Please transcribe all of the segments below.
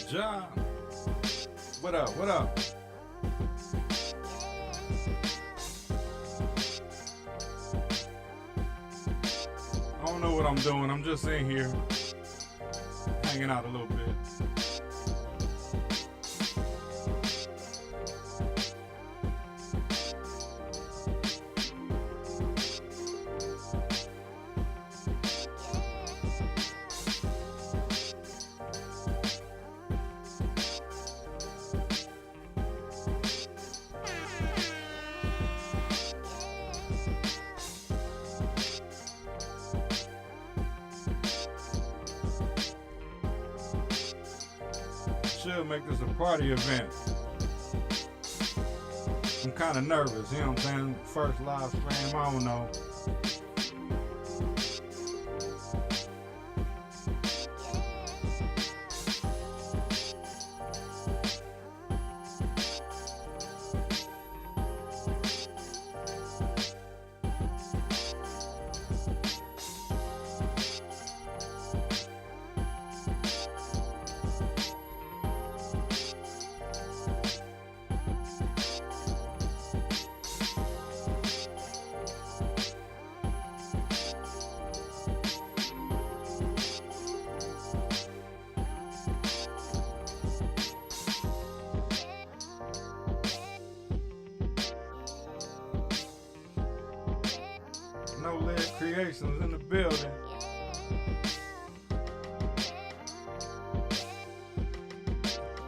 Ja. What up? What up? I don't know what I'm doing. I'm just in here hanging out a little bit. Should make this a party event. I'm kind of nervous, you know what I'm saying? First live stream, I don't know. No Lead Creations in the building.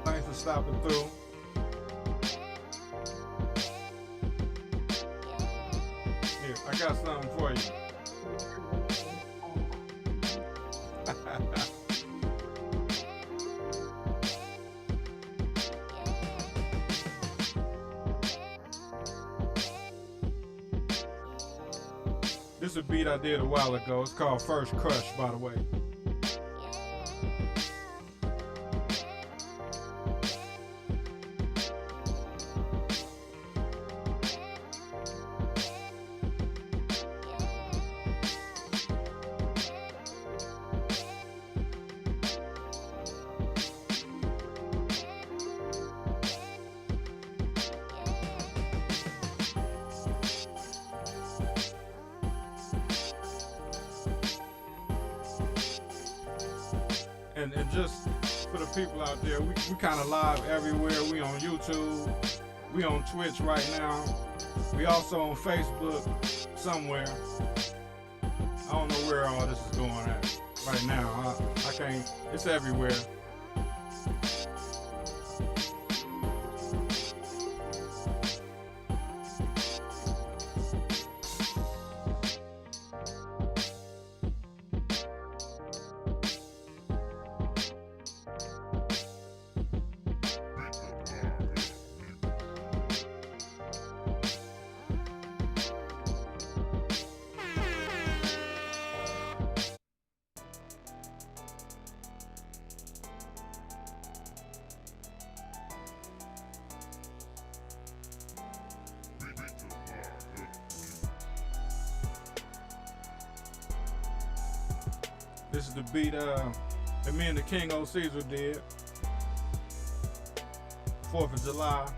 Thanks for stopping through. Here, I got something for you. This is a beat I did a while ago. It's called First Crush, by the way. And just for the people out there, we kind of live everywhere. We on YouTube, we on Twitch right now. We also on Facebook somewhere. I don't know where all this is going at right now. I can't, it's everywhere. This is the beat that me and the King O. Caesar did. 4th of July.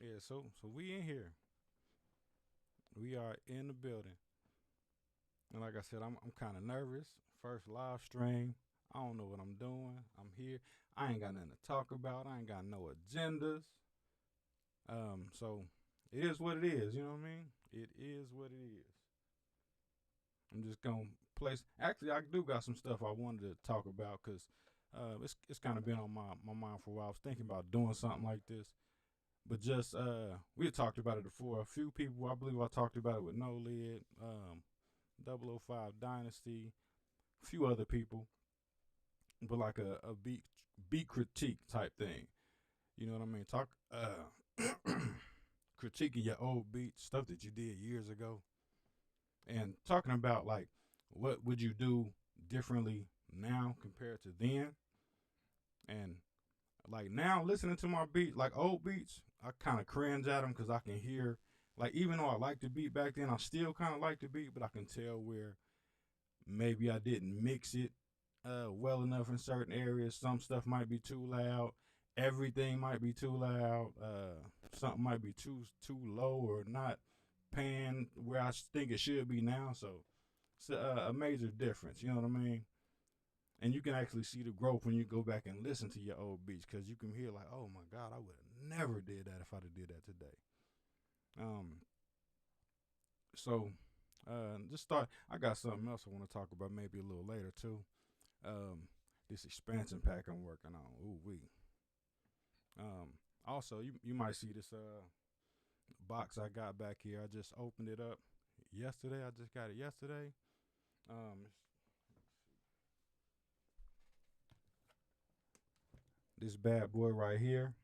Yeah, so we in here. We are in the building. And like I said, I'm kind of nervous. First live stream. I don't know what I'm doing. I'm here. I ain't got nothing to talk about. I ain't got no agendas. So it is what it is, you know what I mean? It is what it is. I'm just gonna place. Actually, I do got some stuff I wanted to talk about because it's kind of been on my mind for a while. I was thinking about doing something like this, but just we had talked about it before. A few people, I believe I talked about it with No Lid, 005 Dynasty, a few other people, but like a beat critique type thing. You know what I mean? Talk critiquing your old beats, stuff that you did years ago, and talking about like what would you do differently now compared to then. And like now, listening to my beat, like old beats, I kind of cringe at them because I can hear, like, even though I liked the beat back then, I still kind of like the beat, but I can tell where maybe I didn't mix it well enough in certain areas. Some stuff might be too loud. Everything might be too loud. Something might be too low or not paying where I think it should be now. So it's a major difference. You know what I mean? And you can actually see the growth when you go back and listen to your old beats, because you can hear like, oh my God, I would have never did that if I'd have did that today. So just thought I got something else I want to talk about maybe a little later too. This expansion pack I'm working on. Ooh wee. Also, you might see this box I got back here. I just opened it up yesterday. I just got it yesterday. This bad boy right here.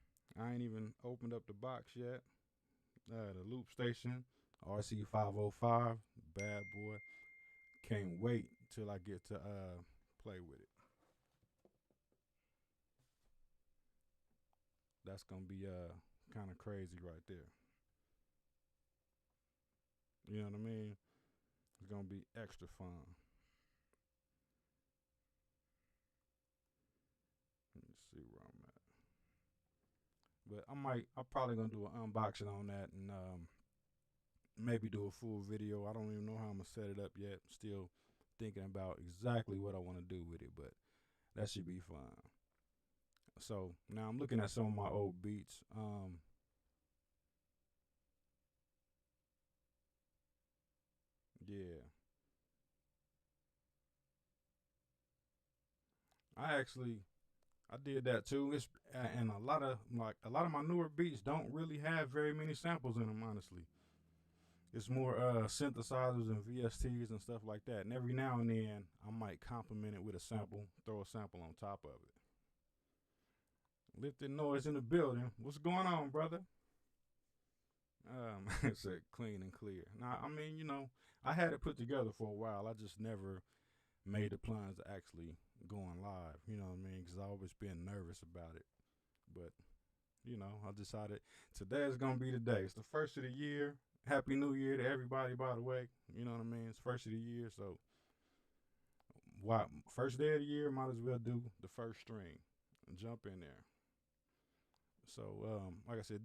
I ain't even opened up the box yet. The Loop Station RC505. Bad boy. Can't wait till I get to play with it. That's gonna be kind of crazy right there. You know what I mean? It's gonna be extra fun. Let me see where I'm at. But I'm probably gonna do an unboxing on that and maybe do a full video. I don't even know how I'm gonna set it up yet. Still thinking about exactly what I want to do with it, but that should be fun. So now I'm looking at some of my old beats. Yeah, I did that too. And a lot of my newer beats don't really have very many samples in them. Honestly, it's more synthesizers and VSTs and stuff like that. And every now and then, I might complement it with a sample, throw a sample on top of it. Lifted noise in the building. What's going on, brother? It's clean and clear. Now, I mean, I had it put together for a while. I just never made the plans to actually going live. You know what I mean? Because I always been nervous about it. But I decided today is gonna be the day. It's the first of the year. Happy New Year to everybody, by the way. You know what I mean? It's first of the year, so why first day of the year, might as well do the first string and jump in there. So like I said,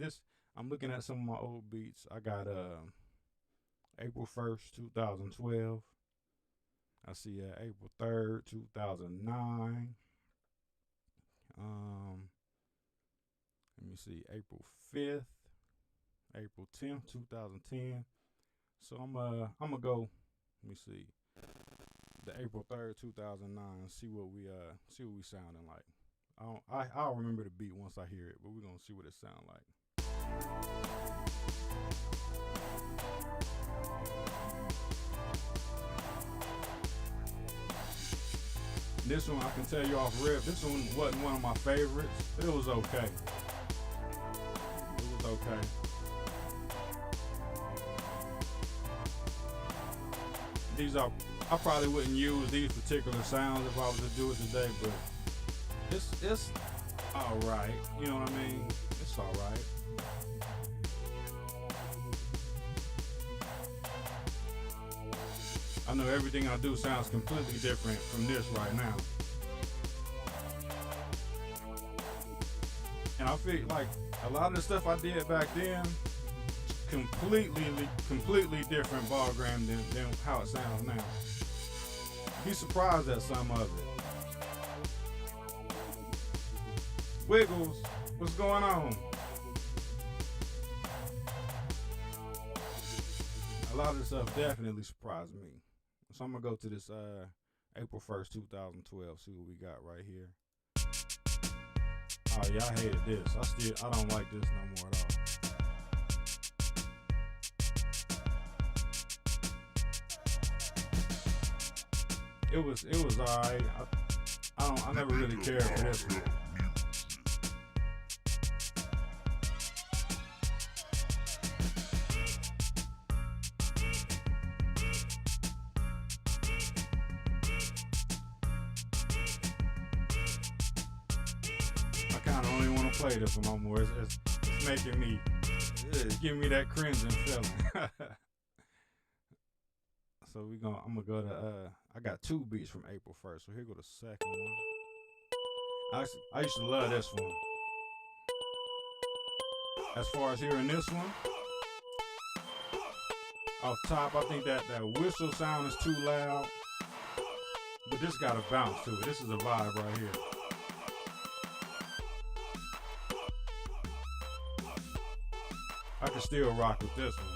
I'm looking at some of my old beats. I got April 1st, 2012. I see April 3rd, 2009. Let me see, April 5th, April 10th, 2010. So I'm gonna go. Let me see, the April 3rd, 2009. See what we sounding like. I'll remember the beat once I hear it, but we're gonna see what it sound like. This one I can tell you off rip. This one wasn't one of my favorites. It was okay. It was okay. I probably wouldn't use these particular sounds if I was to do it today, but it's all right. You know what I mean? It's all right. I know everything I do sounds completely different from this right now. And I feel like a lot of the stuff I did back then, completely different ball game than how it sounds now. Be surprised at some of it. Wiggles, what's going on? A lot of this stuff definitely surprised me. So I'm gonna go to this April 1st, 2012, see what we got right here. Oh yeah, I hated this. I don't like this no more at all. It was alright. I never really cared for this one. I kind of don't even want to play this one no more. It's making me, it's giving me that cringing feeling. So I'm gonna go to I got 2 beats from April 1st. So here go the second one. I used to love this one. As far as hearing this one, off top, I think that whistle sound is too loud. But this got a bounce to it. This is a vibe right here. I can still rock with this one.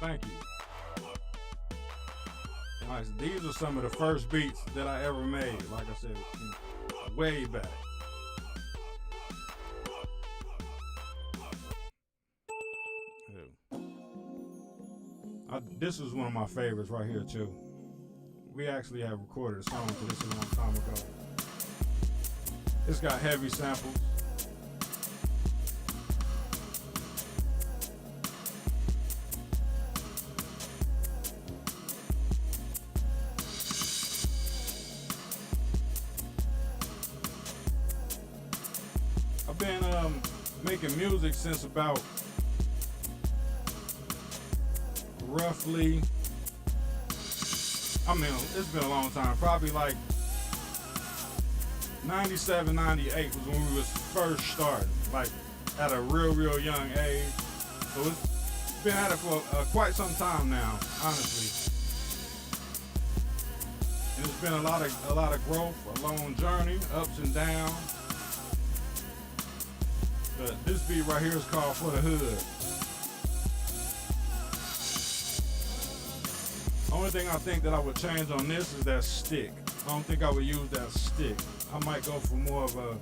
Thank you. And like, these are some of the first beats that I ever made. Like I said, way back. This is one of my favorites right here too. We actually have recorded a song to this a long time ago. It's got heavy samples. I've been making music since about roughly, I mean, it's been a long time, probably like 97, 98 was when we was first starting, like at a real young age. So it's been at it for quite some time now, honestly. And it's been a lot of growth, a long journey, ups and downs. But this beat right here is called For the Hood. Only thing I think that I would change on this is that stick. I don't think I would use that stick. I might go for more of a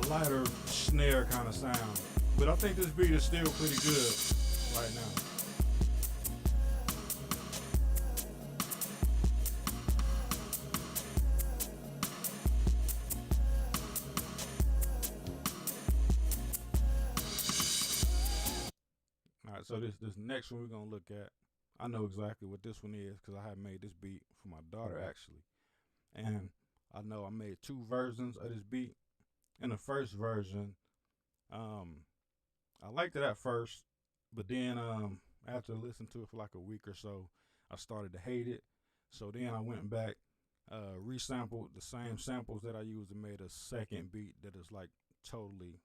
lighter snare kind of sound. But I think this beat is still pretty good right now. All right, so this next one we're gonna look at, I know exactly what this one is because I have made this beat for my daughter actually. And I know I made 2 versions of this beat. In the first version, I liked it at first, but then after listening to it for like a week or so, I started to hate it. So then I went back, resampled the same samples that I used and made a second beat that is like totally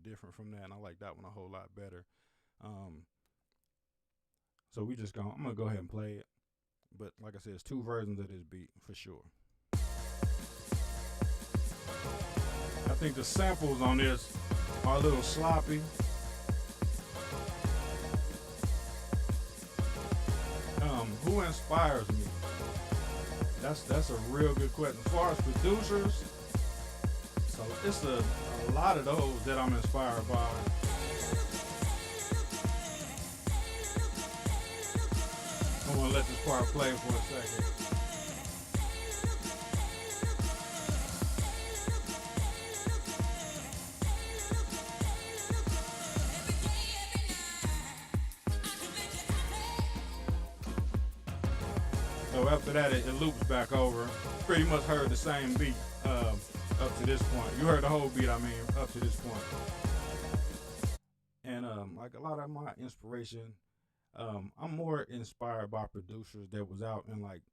different from that. And I like that one a whole lot better. So I'm gonna go ahead and play it. But like I said, it's 2 versions of this beat for sure. I think the samples on this are a little sloppy. Who inspires me? That's a real good question. As far as producers, so it's a lot of those that I'm inspired by. I'm gonna let this part play for a second. So after that, it loops back over. Pretty much heard the same beat up to this point. You heard the whole beat, I mean, up to this point. And like a lot of my inspiration, I'm more inspired by producers that was out in like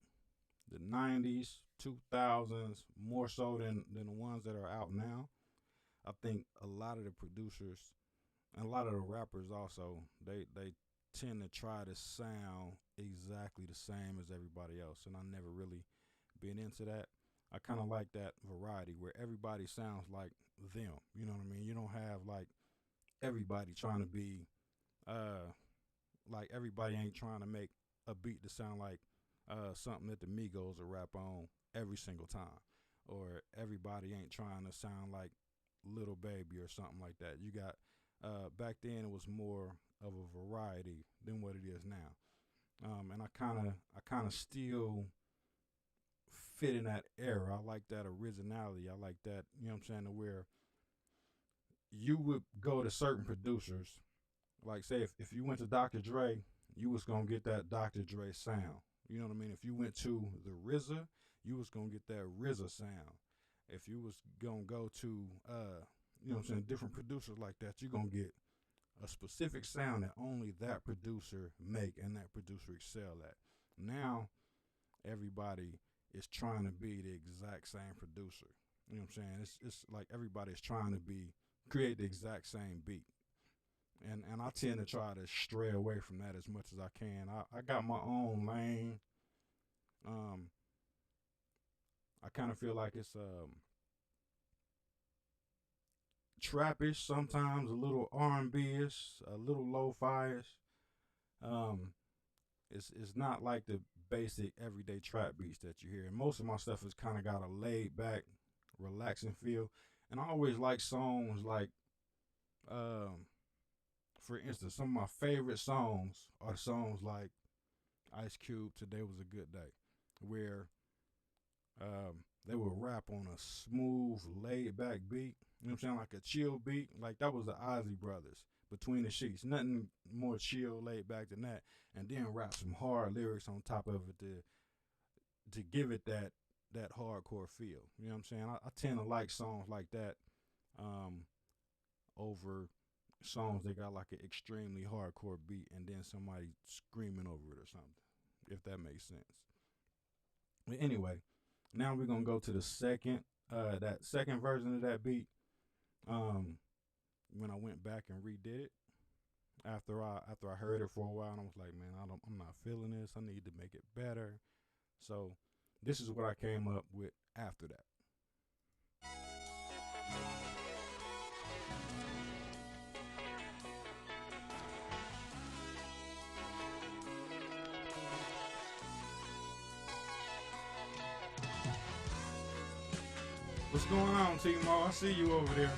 the 90s, 2000s, more so than the ones that are out now. I think a lot of the producers and a lot of the rappers also, they tend to try to sound exactly the same as everybody else, and I never really been into that. I kind of like that variety where everybody sounds like them. You know what I mean? You don't have like everybody trying to be like everybody ain't trying to make a beat to sound like something that the Migos will rap on every single time, or everybody ain't trying to sound like Little Baby or something like that. You got back then it was more of a variety than what it is now, and I kind of still fit in that era. I like that originality. I like that, you know what I'm saying, to where you would go to certain producers, like say if you went to Dr. Dre, you was gonna get that Dr. Dre sound. You know what I mean? If you went to the RZA, you was gonna get that RZA sound. If you was gonna go to you know what I'm saying, different producers like that, you're gonna get a specific sound that only that producer make and that producer excel at. Now everybody is trying to be the exact same producer. You know what I'm saying? It's like everybody's trying to create the exact same beat. And I tend to try to stray away from that as much as I can. I got my own lane. I kind of feel like it's trappish sometimes, a little R&B-ish, a little lo-fi-ish. It's not like the basic everyday trap beats that you hear. And most of my stuff has kind of got a laid back, relaxing feel. And I always like songs like, for instance, some of my favorite songs are songs like Ice Cube, Today Was a Good Day, where they would rap on a smooth, laid back beat. You know what I'm saying? Like a chill beat. Like that was the Ozzy Brothers, Between the Sheets. Nothing more chill, laid back than that. And then rap some hard lyrics on top of it to give it that hardcore feel. You know what I'm saying? I tend to like songs like that over songs that got like an extremely hardcore beat and then somebody screaming over it or something, if that makes sense. But anyway, now we're gonna go to the that second version of that beat. When I went back and redid it after I heard it for a while, and I was like, man, I'm not feeling this. I need to make it better. So this is what I came up with after that. What's going on, T-Mo? I see you over there.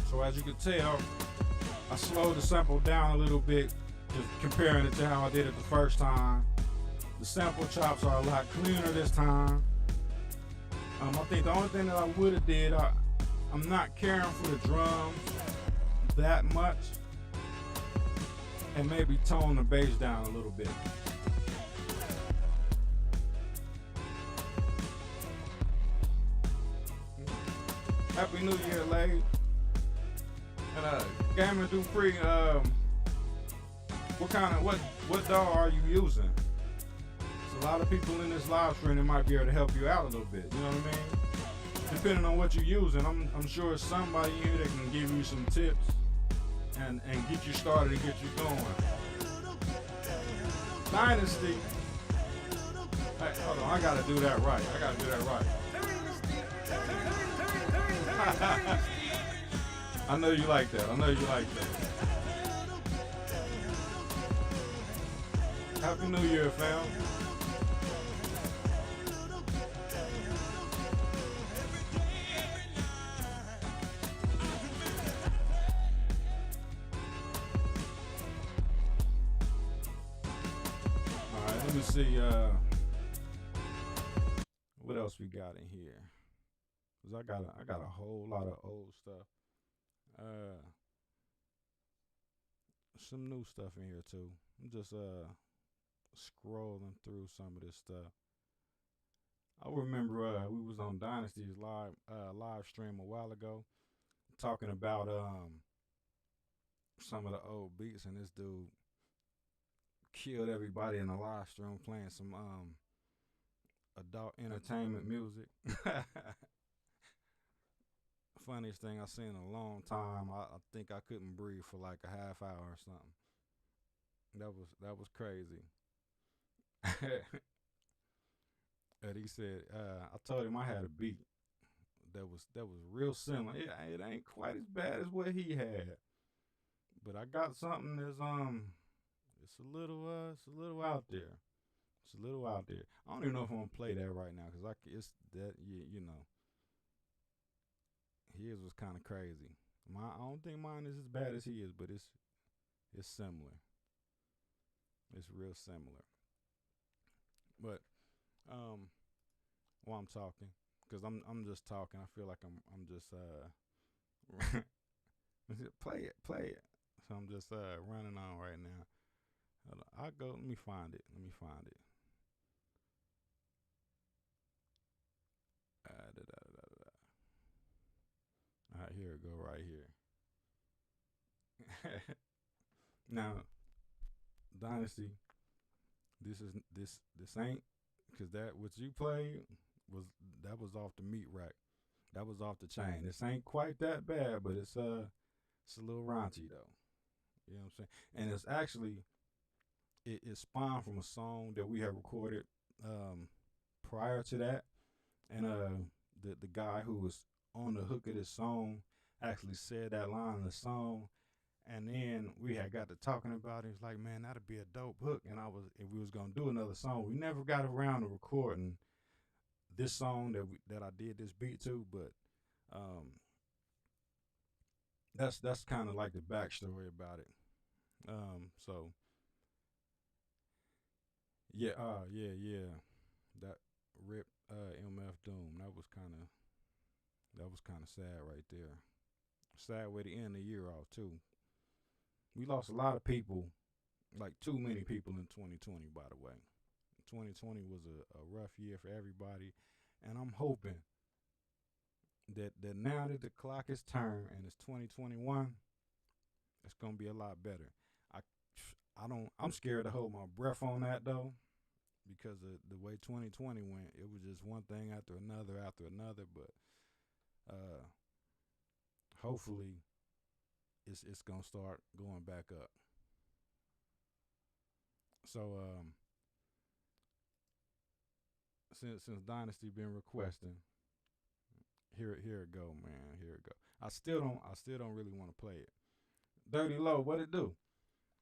So as you can tell, I slowed the sample down a little bit, just comparing it to how I did it the first time. The sample chops are a lot cleaner this time. I think the only thing that I would have did, I'm not caring for the drums that much, and maybe tone the bass down a little bit. Happy New Year, ladies. And Gamer Dupree, what DAW are you using? There's a lot of people in this live stream that might be able to help you out a little bit. You know what I mean? Depending on what you're using, I'm sure somebody here that can give you some tips and get you started and get you going. Dynasty. Hey, hold on, I gotta do that right. I know you like that. Happy New Year, fam. Alright, let me see what else we got in here. Cause I got a whole lot of old stuff. Some new stuff in here too. I'm just scrolling through some of this stuff. I remember we was on Dynasty's live stream a while ago, talking about some of the old beats, and this dude killed everybody in the live stream playing some adult entertainment music. Funniest thing I seen in a long time. I think I couldn't breathe for like a half hour or something. That was crazy. And he said, I told him I had a beat that was real similar. It ain't quite as bad as what he had, but I got something that's it's a little out there. It's a little out there. I don't even know if I'm gonna play that right now because it's that you know. His was kind of crazy. I don't think mine is as bad as he is, but it's similar. It's real similar. But while I'm talking, because I'm just talking, I feel like I'm just play it. So I'm just running on right now. I go. Let me find it. All right, here it go right here. Now, Dynasty, this ain't, because that what you played was off the meat rack. That was off the chain. This ain't quite that bad, but it's a little raunchy though. You know what I'm saying? And it's actually it spawned from a song that we had recorded prior to that, and the guy who was on the hook of this song actually said that line in the song, and then we had got to talking about it. It's like, man, that'd be a dope hook, and we was gonna do another song. We never got around to recording this song that I did this beat to, but that's kind of like the backstory about it. So yeah, that rip MF Doom. That was kind of sad right there. Sad way to end the year off too. We lost a lot of people, like too many people in 2020. By the way, 2020 was a rough year for everybody, and I'm hoping that now that the clock is turned and it's 2021, it's gonna be a lot better. I'm scared to hold my breath on that though, because of the way 2020 went. It was just one thing after another. But hopefully it's gonna start going back up. So since Dynasty been requesting, here it go, man. Here it go. I still don't really want to play it. Dirty Low, what it do?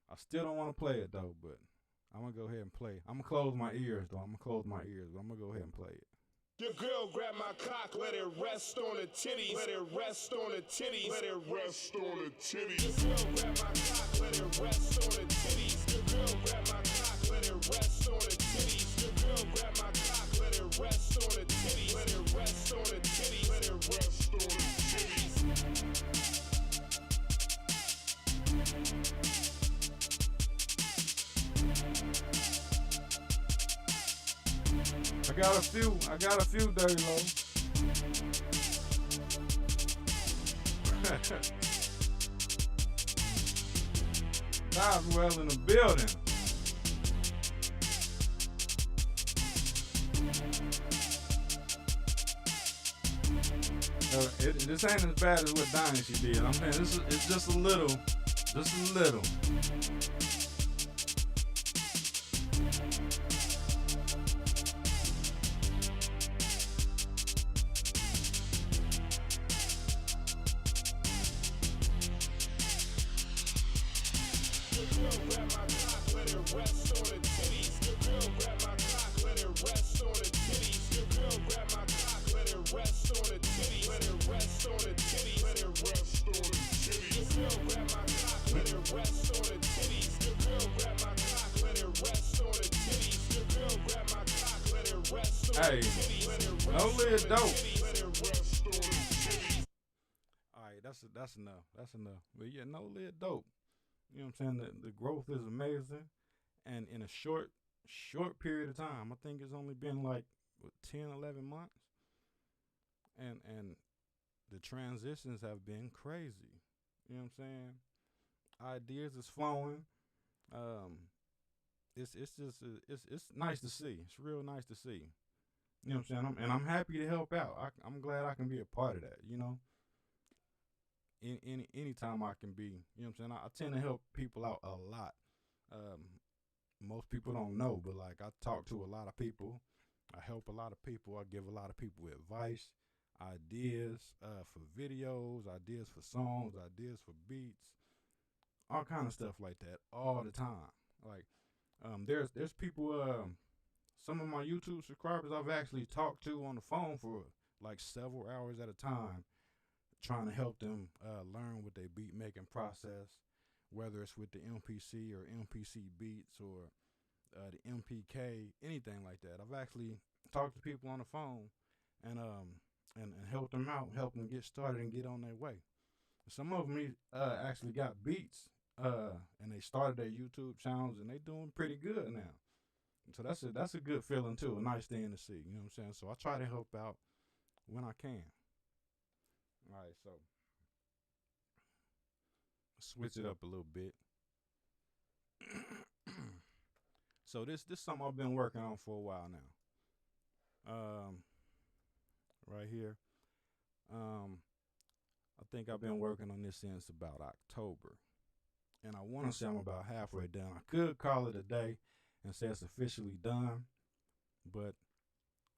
I still don't want to play it though, but I'm gonna go ahead and play it. I'm gonna close my ears though. I'm gonna go ahead and play it. Your girl grab my cock, let it rest on the titties. Let it rest on the titties. Let it rest on the titties. Your girl grab my cock, let it rest on the titties. Your girl grab my cock, let it rest on the titties. Your girl grab my cock, let it rest on the titties. Let it rest on the titties. Let it rest on the titties. I got a few Dirty Low. SWelcome in the building. This ain't as bad as what Dynasty did. I'm saying it's just a little. Hey, no lid dope. Alright, that's enough. But yeah, no lid dope. You know what I'm saying? The growth is amazing. And in a short period of time, I think it's only been like 10, 11 months. And the transitions have been crazy. You know what I'm saying? ideas is flowing. It's just it's nice to see. It's real nice to see. You know what I'm saying? I'm happy to help out. I'm glad I can be a part of that. You know, anytime I can be. You know what I'm saying? I tend to help people out a lot. Most people don't know, but like I talk to a lot of people. I help a lot of people. I give a lot of people advice, ideas for videos, ideas for songs, ideas for beats, all kind of stuff like that all the time. Like there's people. Some of my YouTube subscribers I've actually talked to on the phone for like several hours at a time, trying to help them learn with their beat making process, whether it's with the MPC or MPC beats or the MPK, anything like that. I've actually talked to people on the phone and helped them out, help them get started and get on their way. Some of them actually got beats and they started their YouTube channels and they doing pretty good now. So that's a good feeling too, a nice thing to see. You know what I'm saying? So I try to help out when I can. All right, so switch it up a little bit. So this something I've been working on for a while now. Right here. I think I've been working on this since about October. And I want to say I'm about halfway done. I could call it a day and say it's officially done, but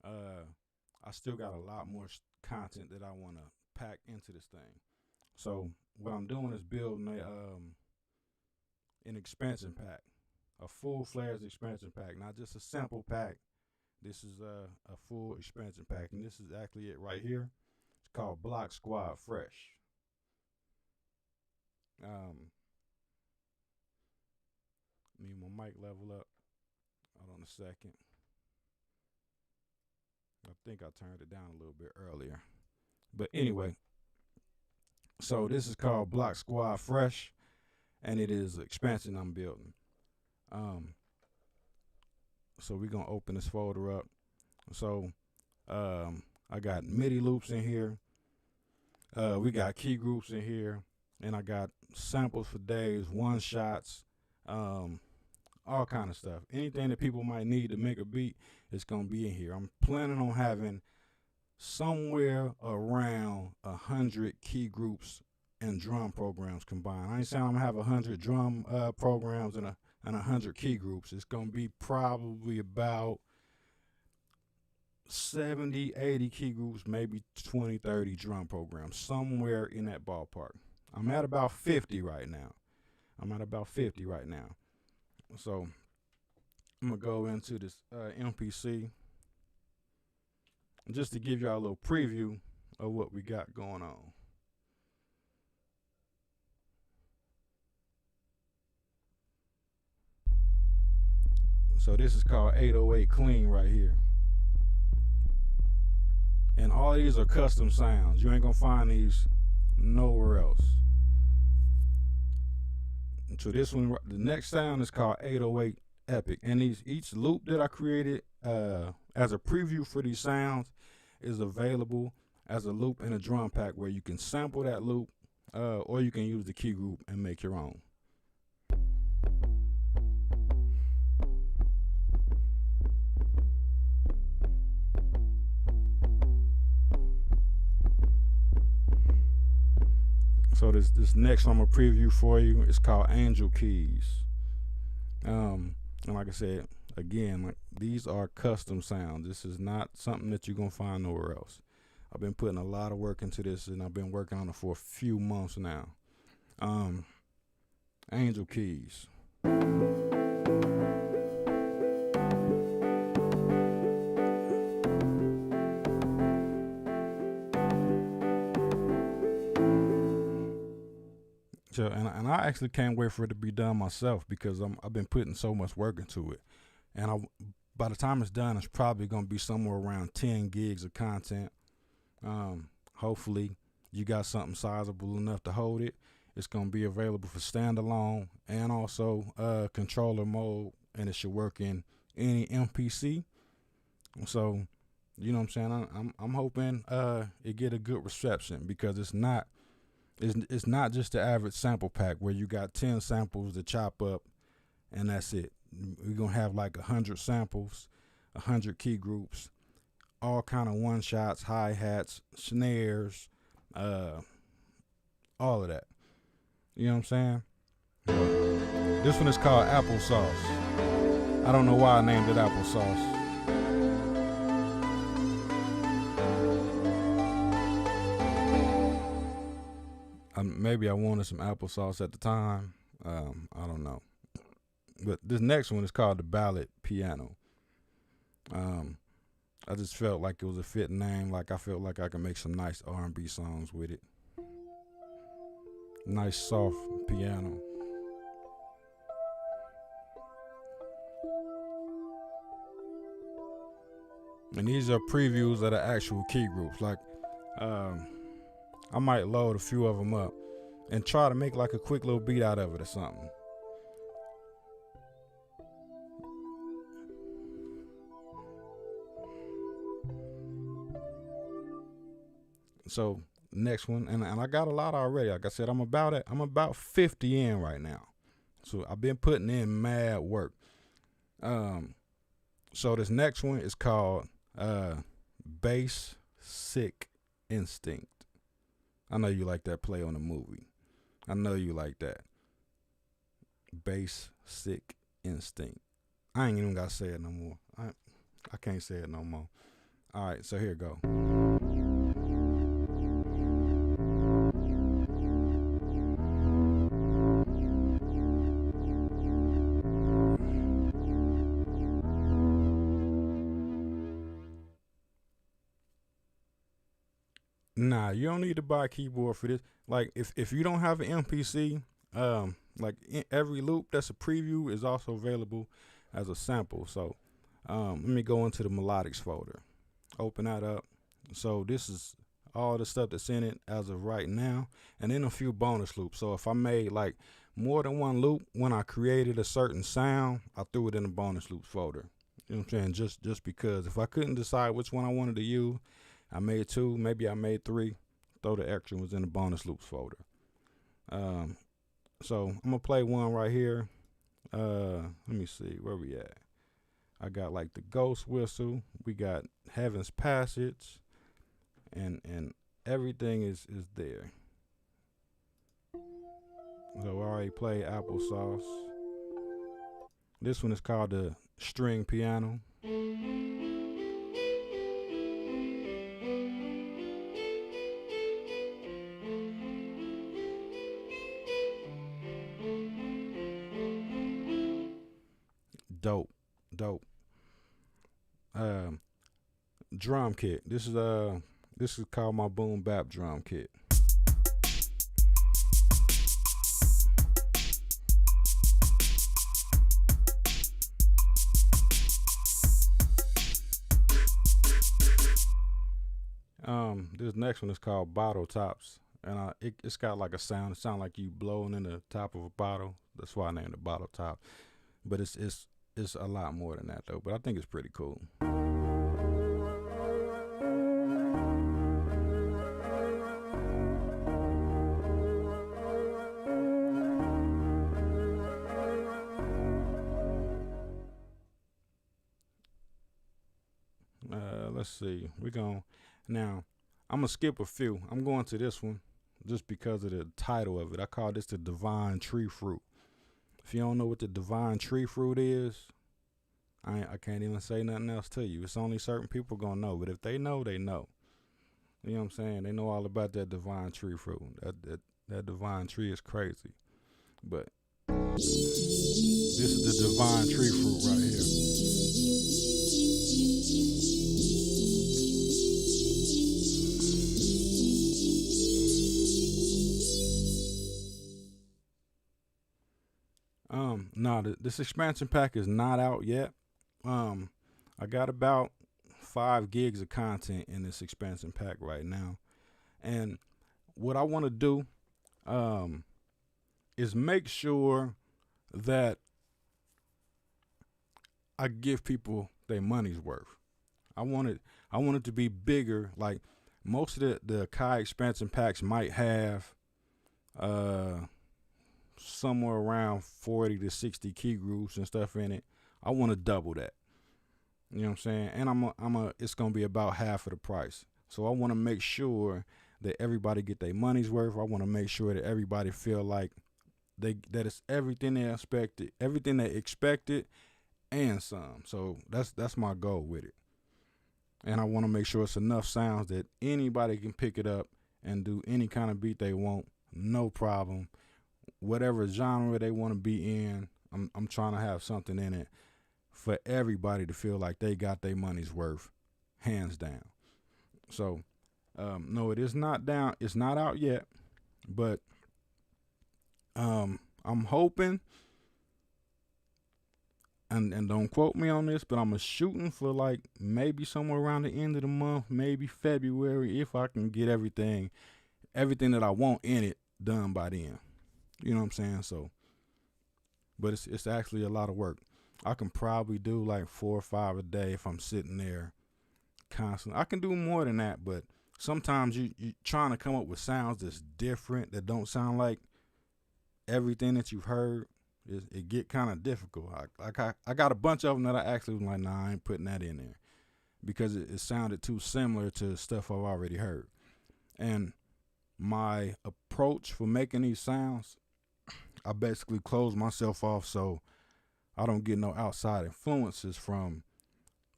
I still got a lot more content that I want to pack into this thing. So what I'm doing is building an expansion pack, a full-fledged expansion pack, not just a sample pack. This is a full expansion pack, and this is actually it right here. It's called Block Squad Fresh. Need my mic level up. Hold on a second. I think I turned it down a little bit earlier. But anyway, so this is called Block Squad Fresh, and it is an expansion I'm building. So we're going to open this folder up. So I got MIDI loops in here. We got key groups in here. And I got samples for days, one-shots, all kind of stuff. Anything that people might need to make a beat is going to be in here. I'm planning on having somewhere around 100 key groups and drum programs combined. I ain't saying I'm going to have 100 drum programs and 100 key groups. It's going to be probably about 70, 80 key groups, maybe 20, 30 drum programs, somewhere in that ballpark. I'm at about 50 right now. So I'm going to go into this MPC just to give y'all a little preview of what we got going on. So this is called 808 Clean right here. And all these are custom sounds. You ain't going to find these nowhere else. So this one, the next sound is called 808 Epic. And each loop that I created as a preview for these sounds is available as a loop in a drum pack where you can sample that loop or you can use the key group and make your own. So this next one I'm gonna preview for you is called Angel Keys. And like I said, again, like these are custom sounds. This is not something that you're gonna find nowhere else. I've been putting a lot of work into this, and I've been working on it for a few months now. Angel Keys. So, and I actually can't wait for it to be done myself because I've been putting so much work into it. And by the time it's done, it's probably going to be somewhere around 10 gigs of content. Hopefully, you got something sizable enough to hold it. It's going to be available for standalone and also controller mode, and it should work in any MPC. So, you know what I'm saying? I'm hoping it get a good reception because it's not it's not just the average sample pack where you got 10 samples to chop up and that's it. We're gonna have like 100 samples, 100 key groups, all kind of one shots, hi-hats, snares, all of that. You know what I'm saying? This one is called Applesauce. I don't know why I named it Applesauce. Maybe I wanted some applesauce at the time. I don't know. But this next one is called the Ballad Piano. I just felt like it was a fit name. Like I felt like I could make some nice R&B songs with it. Nice soft piano. And these are previews of the actual key groups. Like, I might load a few of them up and try to make like a quick little beat out of it or something. So next one, and I got a lot already. Like I said, I'm about 50 in right now. So I've been putting in mad work. So this next one is called Bass Sick Instinct. I know you like that play on the movie. I know you like that. Bass Sick Instinct. I ain't even got to say it no more. I can't say it no more. All right, so here it go. Nah, you don't need to buy a keyboard for this. Like, if you don't have an MPC, like every loop that's a preview is also available as a sample. So, let me go into the melodics folder. Open that up. So this is all the stuff that's in it as of right now, and then a few bonus loops. So if I made like more than one loop when I created a certain sound, I threw it in the bonus loops folder. You know what I'm saying? Just because if I couldn't decide which one I wanted to use, I made 2, maybe I made 3. Throw the extra ones in the bonus loops folder. So I'm gonna play one right here. Let me see where we at. I got like the Ghost Whistle. We got Heaven's Passage, and everything is there. So I already played Applesauce. This one is called the String Piano. Dope. Drum kit. This is called my boom bap drum kit. This next one is called Bottle Tops, and it's got like a sound. It sounds like you blowing in the top of a bottle. That's why I named it Bottle Top. But it's a lot more than that though. But I think it's pretty cool. Let's see. Now I'm gonna skip a few. I'm going to this one just because of the title of it. I call this the Divine Tree Fruit. If you don't know what the Divine Tree Fruit is, I can't even say nothing else to you. It's only certain people gonna know, but if they know, they know. You know what I'm saying? They know all about that Divine Tree Fruit. That Divine Tree is crazy. But this is the Divine Tree Fruit right here. No, this expansion pack is not out yet. I got about 5 gigs of content in this expansion pack right now. And what I want to do is make sure that I give people their money's worth. I want it to be bigger. Like most of the Akai expansion packs might have somewhere around 40 to 60 key groups and stuff in it. I want to double that. You know what I'm saying? And it's going to be about half of the price. So I want to make sure that everybody get their money's worth. I want to make sure that everybody feel like that it's everything they expected and some. So that's my goal with it. And I want to make sure it's enough sounds that anybody can pick it up and do any kind of beat they want, no problem. Whatever genre they want to be in, I'm trying to have something in it for everybody to feel like they got their money's worth, hands down. So, no, it is not down. It's not out yet, but I'm hoping, and don't quote me on this, but I'm shooting for like maybe somewhere around the end of the month, maybe February, if I can get everything that I want in it done by then. You know what I'm saying? So, but it's actually a lot of work. I can probably do like 4 or 5 a day if I'm sitting there constantly. I can do more than that, but sometimes you trying to come up with sounds that's different, that don't sound like everything that you've heard. It get kind of difficult. I got a bunch of them that I actually was like, nah, I ain't putting that in there because it sounded too similar to stuff I've already heard. And my approach for making these sounds, I basically close myself off so I don't get no outside influences from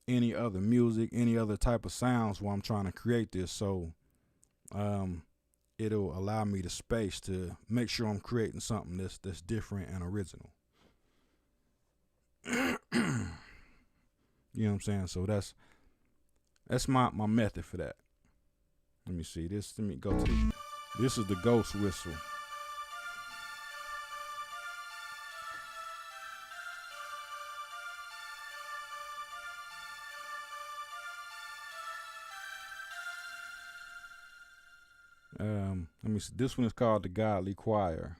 any other music, any other type of sounds while I'm trying to create this. So it'll allow me the space to make sure I'm creating something that's different and original. You know what I'm saying? So that's my method for that. Let me see this. Let me go to this. This is the ghost whistle. Let me see. This one is called the Godly Choir.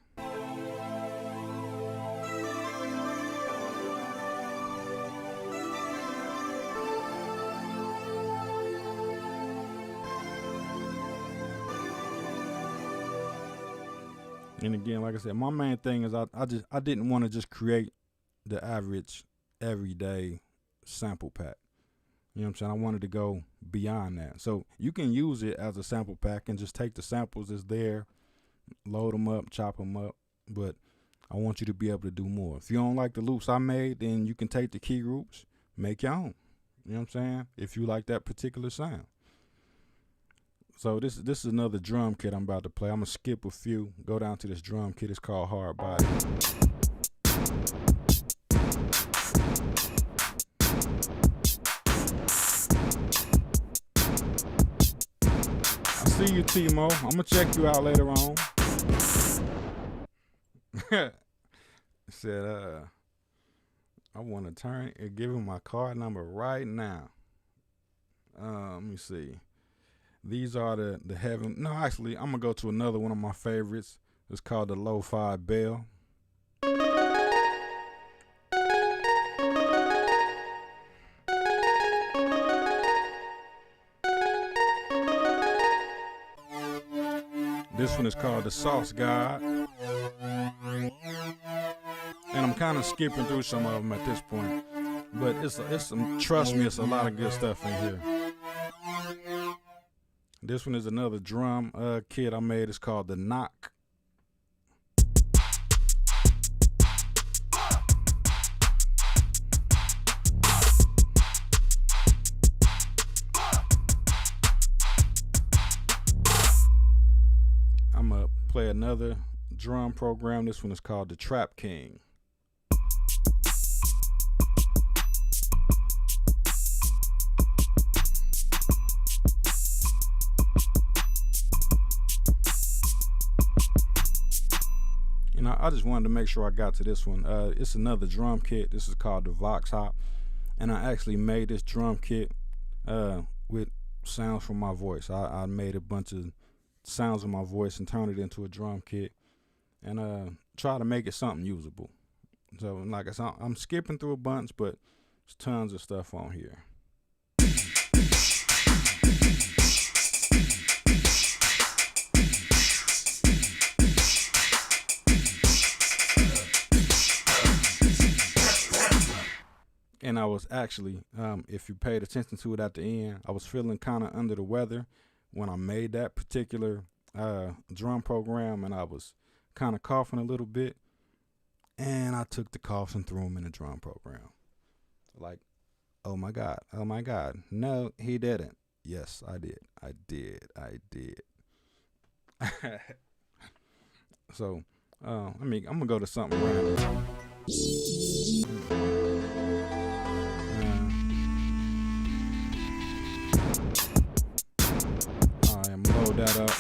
And again, like I said, my main thing is I didn't want to just create the average everyday sample pack. You know what I'm saying? I wanted to go beyond that. So you can use it as a sample pack and just take the samples that's there, load them up, chop them up. But I want you to be able to do more. If you don't like the loops I made, then you can take the key groups, make your own. You know what I'm saying? If you like that particular sound. So this is another drum kit I'm about to play. I'm going to skip a few, go down to this drum kit. It's called Hard Body. See you, Timo. I'm gonna check you out later on. Said, I want to turn and give him my card number right now. Let me see. These are the heaven. No, actually, I'm gonna go to another one of my favorites. It's called the Lo-Fi Bell. This one is called the Sauce God. And I'm kind of skipping through some of them at this point. But it's some, trust me, it's a lot of good stuff in here. This one is another drum kit I made. It's called the Knock. I'm going to play another drum program. This one is called the Trap King. You know, I just wanted to make sure I got to this one. It's another drum kit. This is called the Vox Hop. And I actually made this drum kit with sounds from my voice. I made a bunch of sounds of my voice and turned it into a drum kit and try to make it something usable. So like I said, I'm skipping through a bunch, but there's tons of stuff on here. And I was actually, if you paid attention to it at the end, I was feeling kind of under the weather when I made that particular drum program, and I was kind of coughing a little bit. And I took the coughs and threw them in the drum program. Like, oh my God. No, he didn't. Yes, I did. So, I'm going to go to something random. Alright, I'm going to load that up.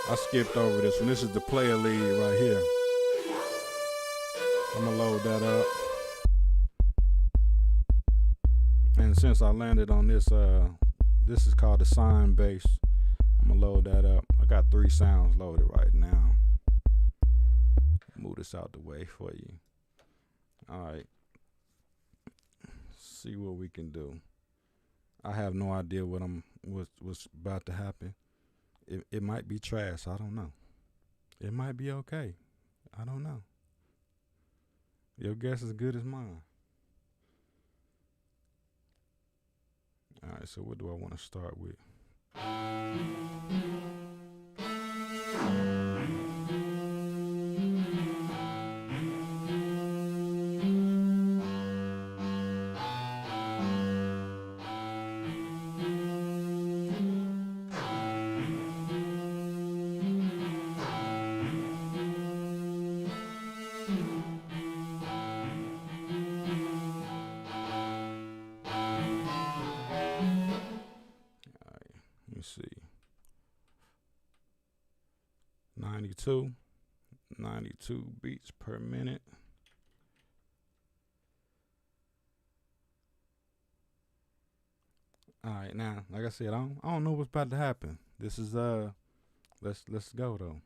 I skipped over this one. This is the player lead right here. I'm going to load that up. And since I landed on this, this is called the sine bass. I'm going to load that up. I got 3 sounds loaded right now. Move this out the way for you. All right. See what we can do. I have no idea what's about to happen. It might be trash. I don't know. It might be okay. I don't know. Your guess is as good as mine. All right, so what do I want to start with? See, 92 beats per minute. All right, now, like I said, I don't know what's about to happen. This is let's go though.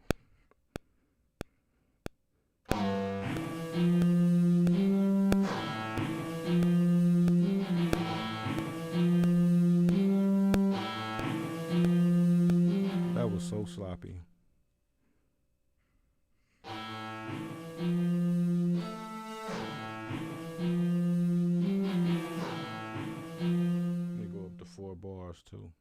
So sloppy. Let me go up to 4 bars too.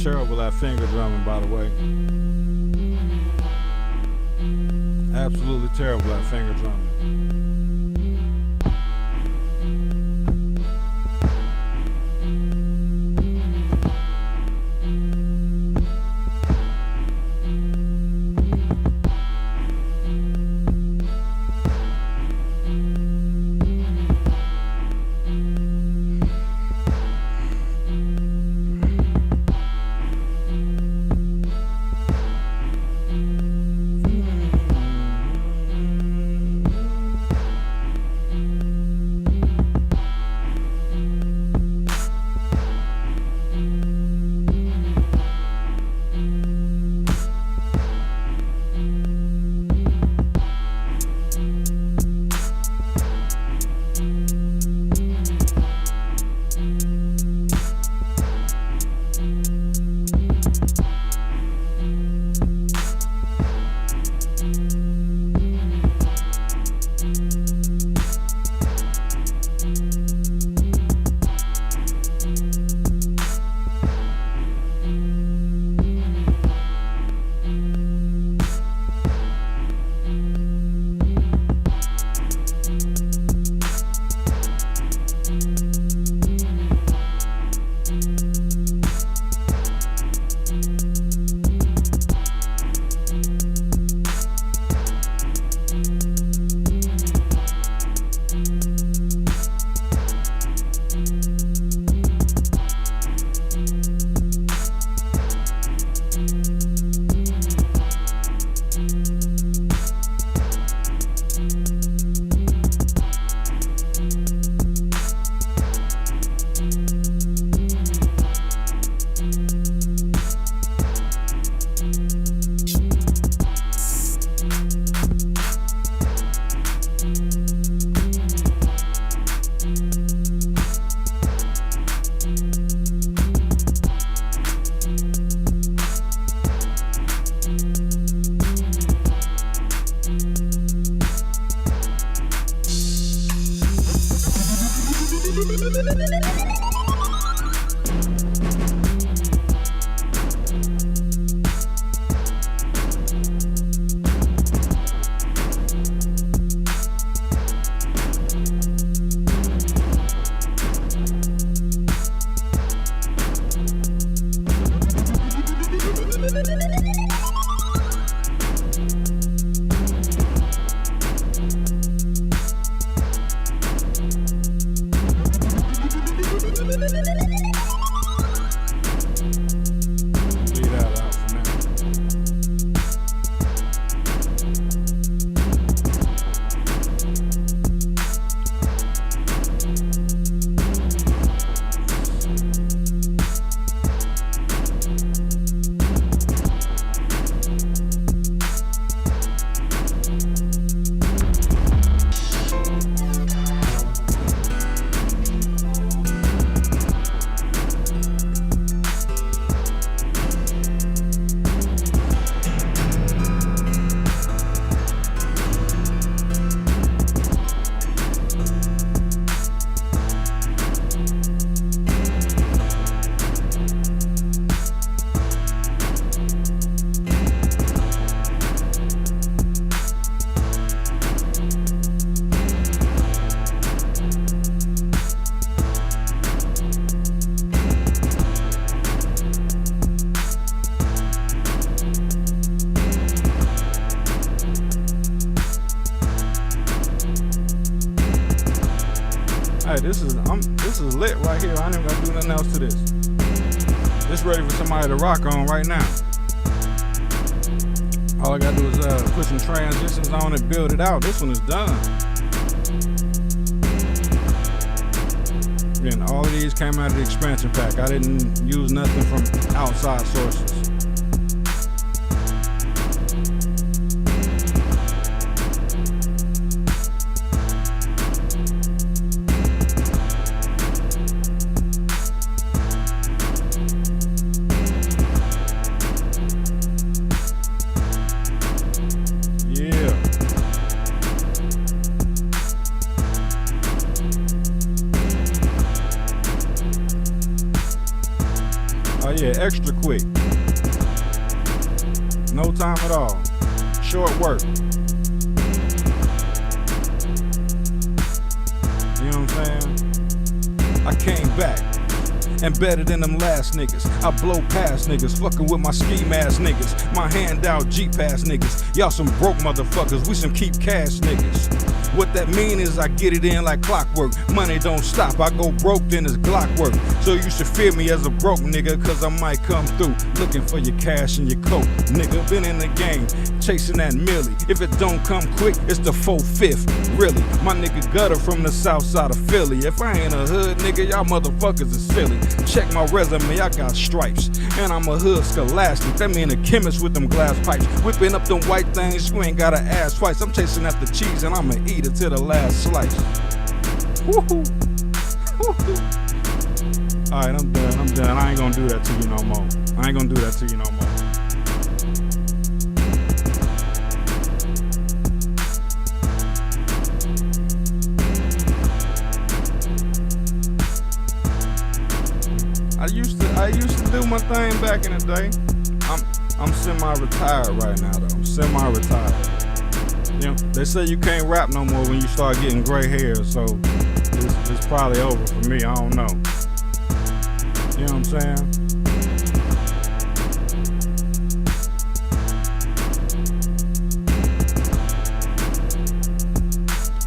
terrible at finger drumming, by the way. Absolutely terrible at finger drumming. Hey, this is lit right here. I ain't even gonna do nothing else to this. This ready for somebody to rock on right now. All I gotta do is put some transitions on it, build it out. This one is done. Again, all of these came out of the expansion pack. I didn't use nothing from outside sources. Yeah, extra quick. No time at all. Short work. You know what I'm saying? I came back and better than them last niggas. I blow past niggas, fucking with my ski mask niggas. My handout Jeep ass niggas. Y'all some broke motherfuckers, we some keep cash niggas. What that mean is I get it in like clockwork. Money don't stop, I go broke then it's Glock work. So you should fear me as a broke nigga, cause I might come through looking for your cash and your coat. Nigga, been in the game, chasing that milli. If it don't come quick, it's the 4/5, really. My nigga Gutter from the south side of Philly. If I ain't a hood nigga, y'all motherfuckers is silly. Check my resume, I got stripes. And I'm a hood scholastic, that mean a chemist with them glass pipes. Whipping up them white things, you ain't gotta ask twice. I'm chasing after cheese and I'ma eat it to the last slice. Woohoo! Woohoo! Alright, I'm done. I ain't gonna do that to you no more. I ain't gonna do that to you no more. I used to do my thing back in the day. I'm semi-retired right now though. I'm semi-retired. You know, they say you can't rap no more when you start getting gray hair, so it's probably over for me. I don't know. You know what I'm saying?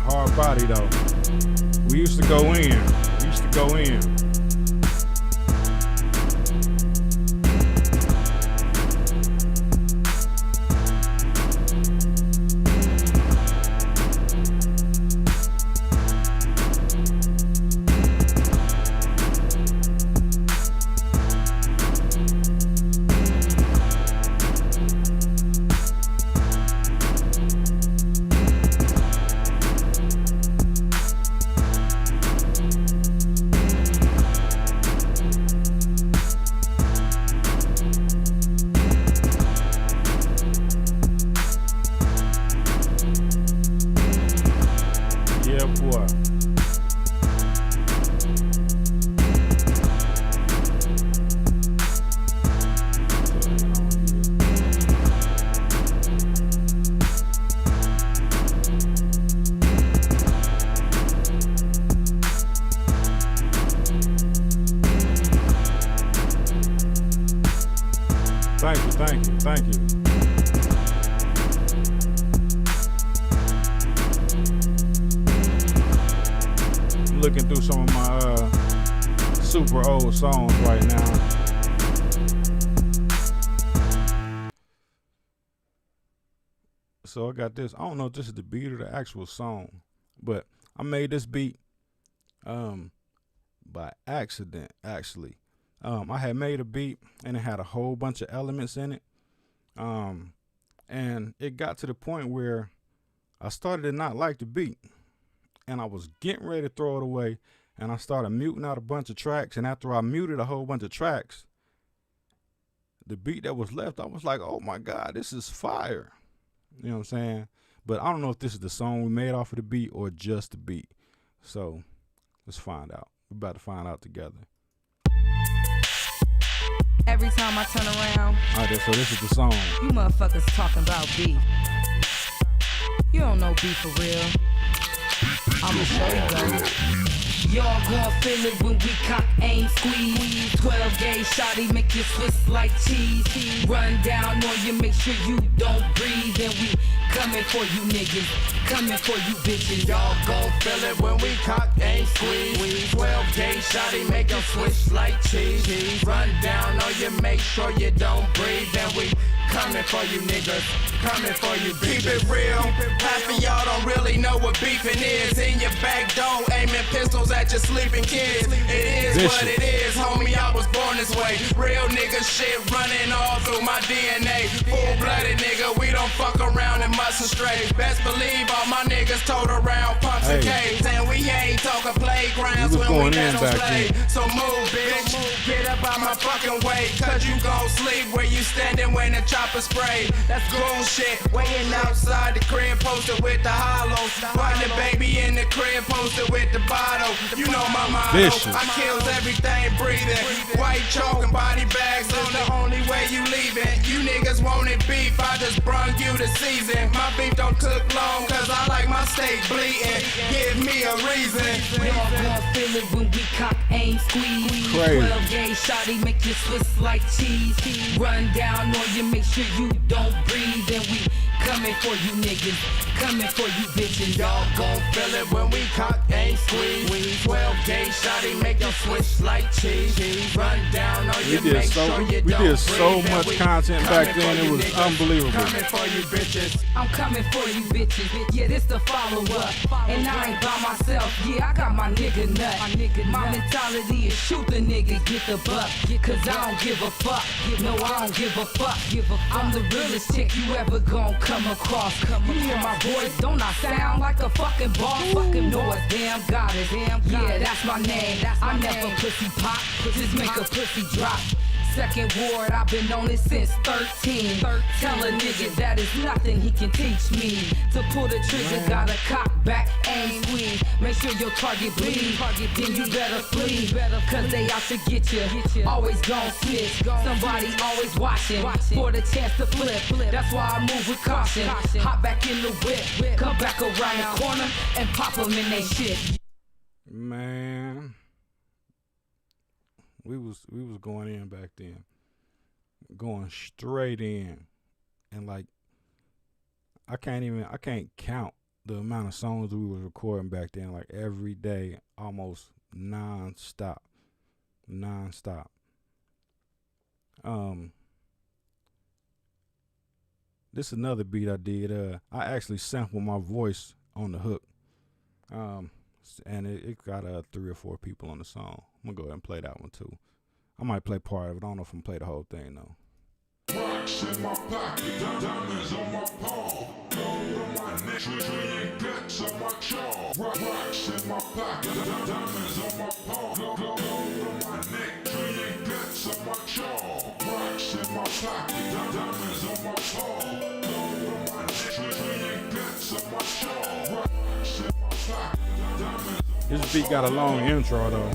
Hard body though. We used to go in. Thank you. I'm looking through some of my super old songs right now. So I got this. I don't know if this is the beat or the actual song, but I made this beat by accident, actually. I had made a beat and it had a whole bunch of elements in it. And it got to the point where I started to not like the beat and I was getting ready to throw it away, and I started muting out a bunch of tracks. And after I muted a whole bunch of tracks, the beat that was left, I was like, oh my God, this is fire. You know what I'm saying? But I don't know if this is the song we made off of the beat or just the beat. So let's find out. We're about to find out together. Every time I turn around, alright, so this is the song. You motherfuckers talking about beef. You don't know beef for real. I'ma show you though. Y'all gon' feel it when we cock, aim, squeeze. 12 gauge shotty make you twist like cheese. Run down on you, make sure you don't breathe. And we coming for you niggas, coming for you bitches. Y'all gon' feel it when we cock, aim, squeeze. 12 gauge shotty make you twist like cheese. Run down on you, make sure you don't breathe. And we coming for you niggas, coming for you bitches. Keep it real, half of y'all don't really know what beefing is. In your back door, aiming pistols at your sleeping kids. It is what it is, homie, I was born this way. Real nigga shit running all through my DNA. Full-blooded nigga, we don't fuck around and mustn't stray. Best believe all my niggas told around pumps and caves. And we ain't talking playgrounds when we let them play. So move, bitch, get up out my fucking way. Cause you gon' sleep where you standing when the chopper pepper spray. That's grown shit. Waiting outside the crib, posted with the hollow. Find the baby in the crib, posted with the bottle. You know my motto. Vicious. I kills everything breathing. White chalk and body bags is the only way you leaving. You niggas wanted beef, I just brung you the season. My beef don't cook long, cause I like my steak bleeding. Give me a reason. Y'all gon' feel it when we cock, aim, squeeze. Crazy. 12 gauge shotty make you Swiss like cheese. Run down on you, make sure you don't breathe. And we coming for you niggas, coming for you bitches. Y'all gon' feel it when we cock, aim, squeeze. 12 gauge shotty make you Swiss like cheese. Run down on you, make sure you don't breathe. We did so much content back then, it was unbelievable. Coming for you bitches. I'm coming for you bitches. Yeah, this the follow-up. And I ain't by myself. Yeah, I got my nigga nut. My mentality is shoot the nigga, get the buck. Cause I don't give a fuck. No, I don't give a fuck. I'm the realest chick you ever gon' come across. You hear my voice, don't I sound like a fucking boss? Fucking know a damn goddess. Yeah, that's my name. I never pussy pop, just make a pussy drop. Second ward, I've been on it since 13. Tell a nigga that is nothing he can teach me. To pull the trigger, gotta cock back, aim, squeeze. Make sure your target bleed, then you better flee. Cause they out to get you, always gon' snitch. Somebody always watching, for the chance to flip. That's why I move with caution. Hop back in the whip, come back around the corner, and pop them in they shit. Man, we was going in back then, going straight in, and like I can't count the amount of songs we was recording back then, like every day, almost non-stop. This is another beat I did. I actually sampled my voice on the hook. And it got 3 or 4 people on the song. I'm gonna go ahead and play that one too. I might play part of it. I don't know if I'm gonna play the whole thing though. Rocks in my pocket, diamonds on my palm, gold on my neck, trillion guts on my jaw. Rocks in my pocket, diamonds on my palm, gold on my neck, trillion guts on my jaw. Rocks in my pocket, diamonds on my palm, gold on my neck, trillion guts on my jaw. Rocks in my pocket, diamonds. This beat got a long intro though.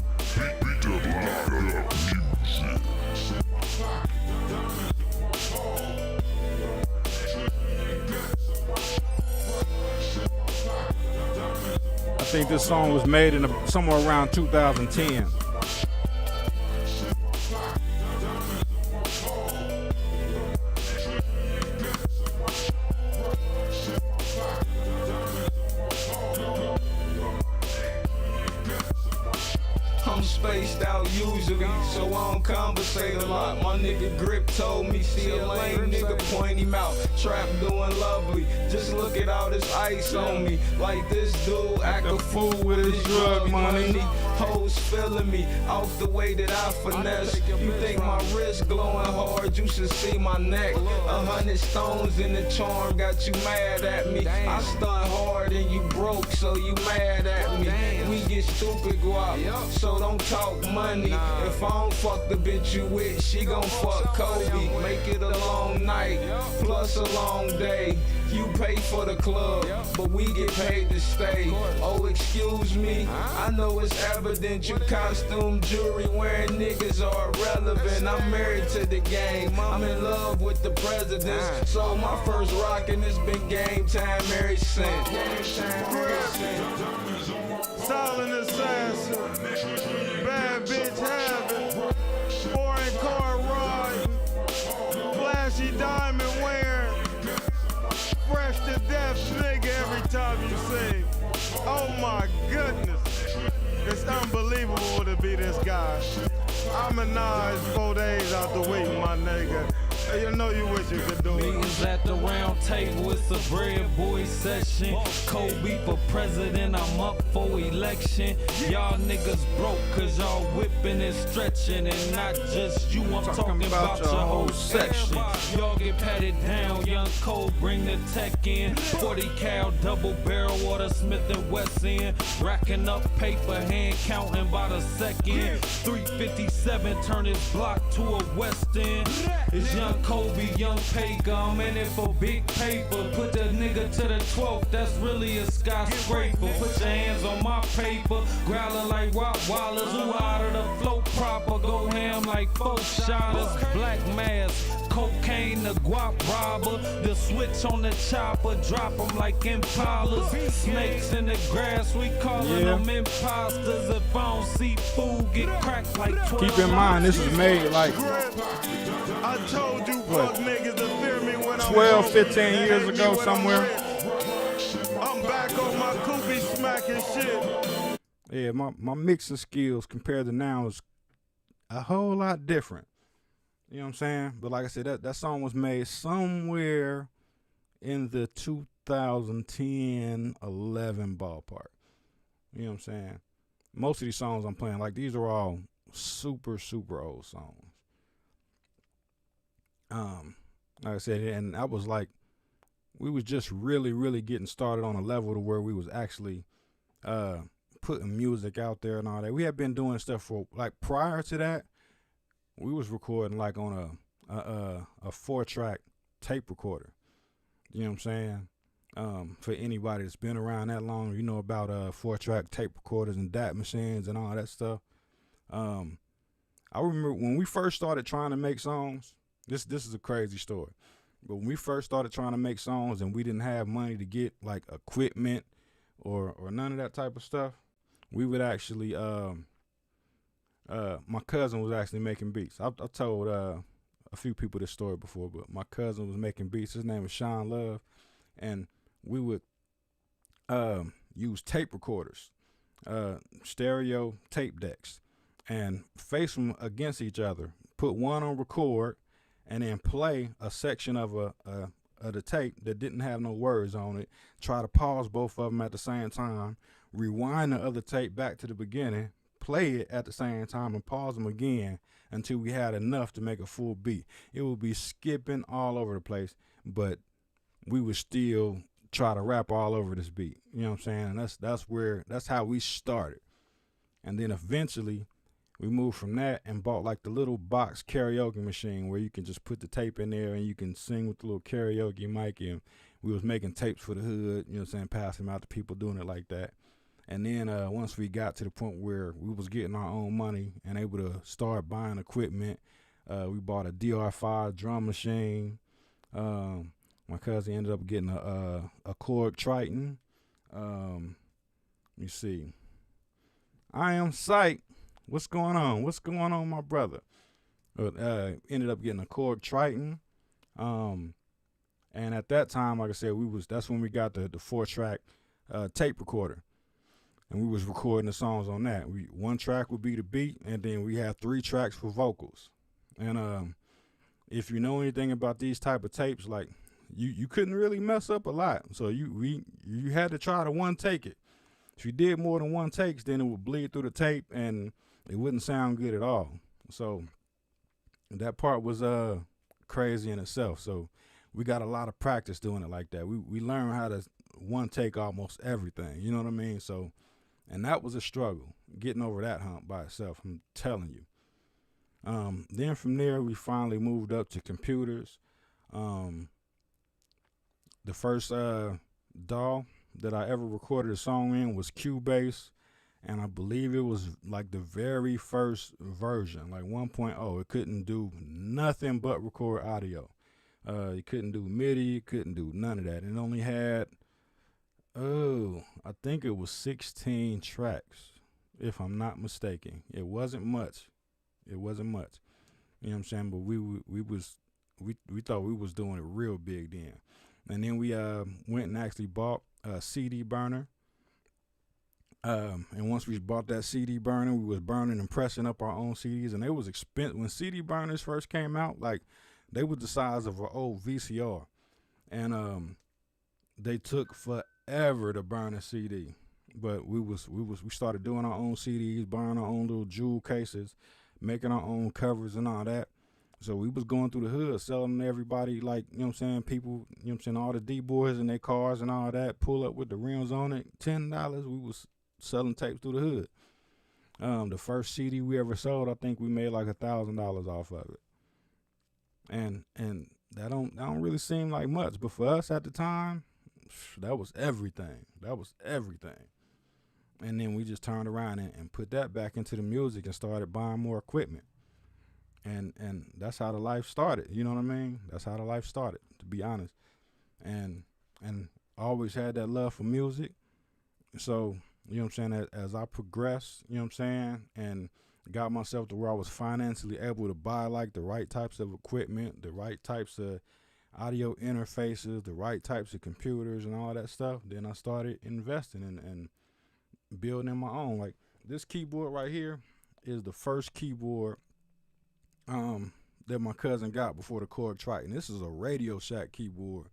I think this song was made in somewhere around 2010. I'm spaced out usually, so I don't conversate a lot. My nigga Grip told me, see a lame nigga, point him out. Trap doing lovely, just look at all this ice on me. Like this dude act a fool with his drug money. Hoes feeling me off the way that I finesse. You think my wrist glowing hard, you should see my neck. 100 stones in the charm got you mad at me. I stunt hard and you broke, so you mad at me. We get stupid guap, so don't talk money. If I don't fuck the bitch you with, she gon' fuck Kobe. Make it a long night, plus a long day. You pay for the club, but we get paid to stay. Oh, excuse me, I know it's evident you costume jewelry wearing niggas are irrelevant. I'm married to the game, I'm in love with the presidents. So my first rockin' has been game time ever since. Silent assassin, bad bitch having, foreign car riding, flashy diamond wearing, fresh to death nigga every time you sing. Oh my goodness, it's unbelievable to be this guy. I'm a Nas 4 days out the week, my nigga. You know you wish you could do it. Meetings at the round table, it's a bread boy session. Kobe for president, I'm up for election. Y'all niggas broke cause y'all whipping and stretching. And not just you, I'm talking about your whole section. Y'all get patted down, young Cole bring the tech in. 40 cal, double barrel, water Smith and Wesson. Racking up paper, hand counting by the second. 357, turn his block to a West End. It's young Kobe, young Pager, I'm in it for big paper. Put the nigga to the 12th, that's really a skyscraper. Put your hands on my paper, growling like Rottweilers. Who out of the flow proper, go ham like 4 shotters. Black mask, cocaine, the guap robber. The switch on the chopper, drop them like impalas. Snakes in the grass, we calling them imposters. If I don't see food, get cracked like 12. Keep in mind, this was made like I told you fuck niggas to fear me when 12, 15 years ago somewhere. I'm back on my koopy smacking shit. Yeah, my mixing skills compared to now is a whole lot different. You know what I'm saying? But like I said, that song was made somewhere in the 2010, 11 ballpark. You know what I'm saying? Most of these songs I'm playing, like these are all super, super old songs. Like I said, and I was like, we was just really, really getting started on a level to where we was actually putting music out there and all that. We had been doing stuff for, like, prior to that, we was recording like on a 4-track tape recorder. You know what I'm saying? For anybody that's been around that long, you know about 4-track tape recorders and DAT machines and all that stuff. I remember when we first started trying to make songs, this is a crazy story, but when we first started trying to make songs and we didn't have money to get like equipment or none of that type of stuff, we would actually my cousin was actually making beats. I told a few people this story before, but my cousin was making beats. His name was Sean Love, and we would use tape recorders, stereo tape decks, and face them against each other. Put one on record, and then play a section of the tape that didn't have no words on it. Try to pause both of them at the same time. Rewind the other tape back to the beginning. Play it at the same time and pause them again until we had enough to make a full beat. It would be skipping all over the place, but we would still try to rap all over this beat. You know what I'm saying? And that's how we started. And then eventually we moved from that and bought like the little box karaoke machine where you can just put the tape in there and you can sing with the little karaoke mic. And we was making tapes for the hood, you know what I'm saying, passing them out to people doing it like that. And then once we got to the point where we was getting our own money and able to start buying equipment, we bought a DR5 drum machine. My cousin ended up getting a Korg Triton. Let me see. I am psyched. What's going on? What's going on, my brother? Ended up getting a Korg Triton. And at that time, like I said, that's when we got the 4-track tape recorder. And we was recording the songs on that. One track would be the beat, and then we had 3 tracks for vocals. And if you know anything about these type of tapes, like you couldn't really mess up a lot. So you had to try to one take it. If you did more than one takes, then it would bleed through the tape and it wouldn't sound good at all. So that part was crazy in itself. So we got a lot of practice doing it like that. We learned how to one take almost everything. You know what I mean? So, and that was a struggle, getting over that hump by itself, I'm telling you. Then from there, we finally moved up to computers. The first DAW that I ever recorded a song in was Cubase, and I believe it was like the very first version, like 1.0. It couldn't do nothing but record audio. You couldn't do MIDI, you couldn't do none of that. It only had, I think it was 16 tracks, if I'm not mistaken. It wasn't much. You know what I'm saying? But we thought we was doing it real big then. And then we went and actually bought a CD burner. And once we bought that CD burner, we was burning and pressing up our own CDs, and it was expensive. When CD burners first came out, like, they were the size of an old VCR, and they took forever to burn a CD. But we started doing our own CDs, buying our own little jewel cases, making our own covers and all that. So we was going through the hood, selling to everybody, like, you know what I'm saying, people, you know what I'm saying, all the D-boys in their cars and all that, pull up with the rims on it, $10. We was selling tapes through the hood. The first CD we ever sold, I think we made like $1,000 off of it. and that don't really seem like much, but for us at the time, that was everything. That was everything. And then we just turned around and put that back into the music and started buying more equipment. And that's how the life started. You know what I mean? That's how the life started, to be honest. And I always had that love for music. So, you know what I'm saying, as I progressed, you know what I'm saying, and got myself to where I was financially able to buy like the right types of equipment, the right types of audio interfaces, the right types of computers and all that stuff, then I started investing and building my own. Like this keyboard right here is the first keyboard that my cousin got before the Korg Triton. This is a Radio Shack keyboard.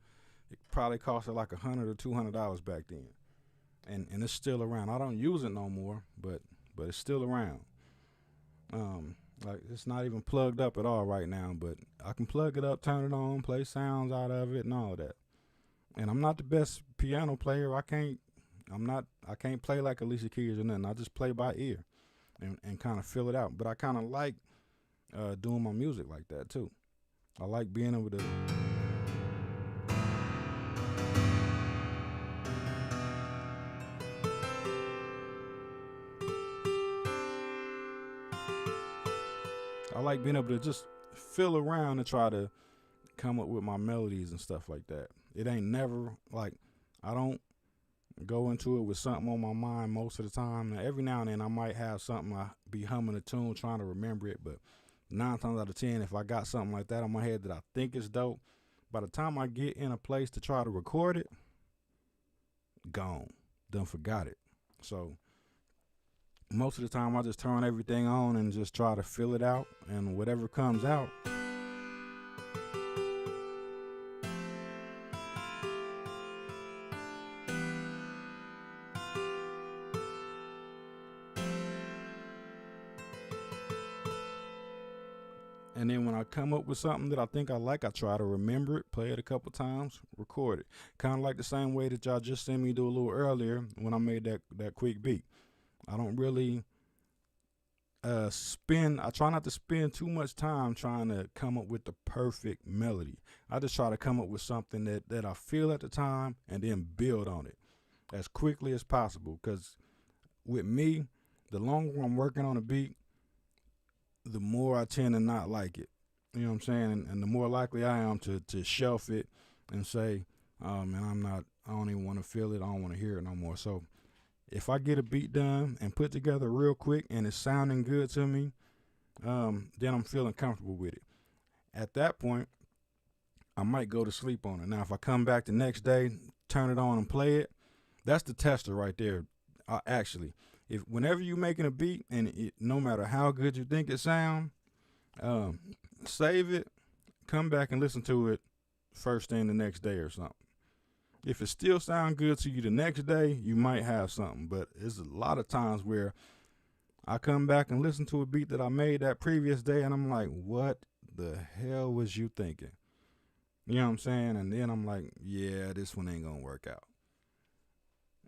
It probably costed like $100 or $200 back then, and it's still around. I don't use it no more, but it's still around. Like it's not even plugged up at all right now, but I can plug it up, turn it on, play sounds out of it, and all of that. And I'm not the best piano player. I can't play like Alicia Keys or nothing. I just play by ear and kind of feel it out. But I kind of like doing my music like that too. I like being able to just feel around and try to come up with my melodies and stuff like that. It ain't never like, I don't go into it with something on my mind most of the time. Now, every now and then I might have something, I be humming a tune trying to remember it, but 9 times out of 10, if I got something like that on my head that I think is dope, by the time I get in a place to try to record it, gone, done forgot it. So most of the time I just turn everything on and just try to feel it out, and whatever comes out, and then when I come up with something that I think I like, I try to remember it, play it a couple times, record it. Kind of like the same way that y'all just seen me do a little earlier when I made that quick beat. I don't really I try not to spend too much time trying to come up with the perfect melody. I just try to come up with something that I feel at the time and then build on it as quickly as possible. Because with me, the longer I'm working on a beat, the more I tend to not like it. You know what I'm saying? And the more likely I am to shelf it and say, man, I don't even want to feel it. I don't want to hear it no more. So if I get a beat done and put together real quick and it's sounding good to me, then I'm feeling comfortable with it. At that point, I might go to sleep on it. Now, if I come back the next day, turn it on and play it, that's the tester right there. Actually, whenever you're making a beat and no matter how good you think it sounds, save it, come back and listen to it first thing the next day or something. If it still sounds good to you the next day, you might have something. But there's a lot of times where I come back and listen to a beat that I made that previous day, and I'm like, what the hell was you thinking? You know what I'm saying? And then I'm like, yeah, this one ain't gonna work out.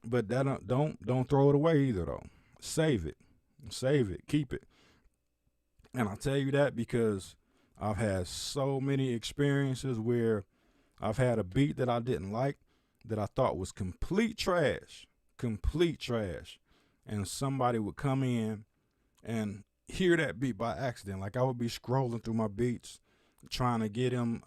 But that don't throw it away either though. Save it, keep it. And I tell you that because I've had so many experiences where I've had a beat that I didn't like, that I thought was complete trash, and somebody would come in and hear that beat by accident. Like I would be scrolling through my beats, trying to get them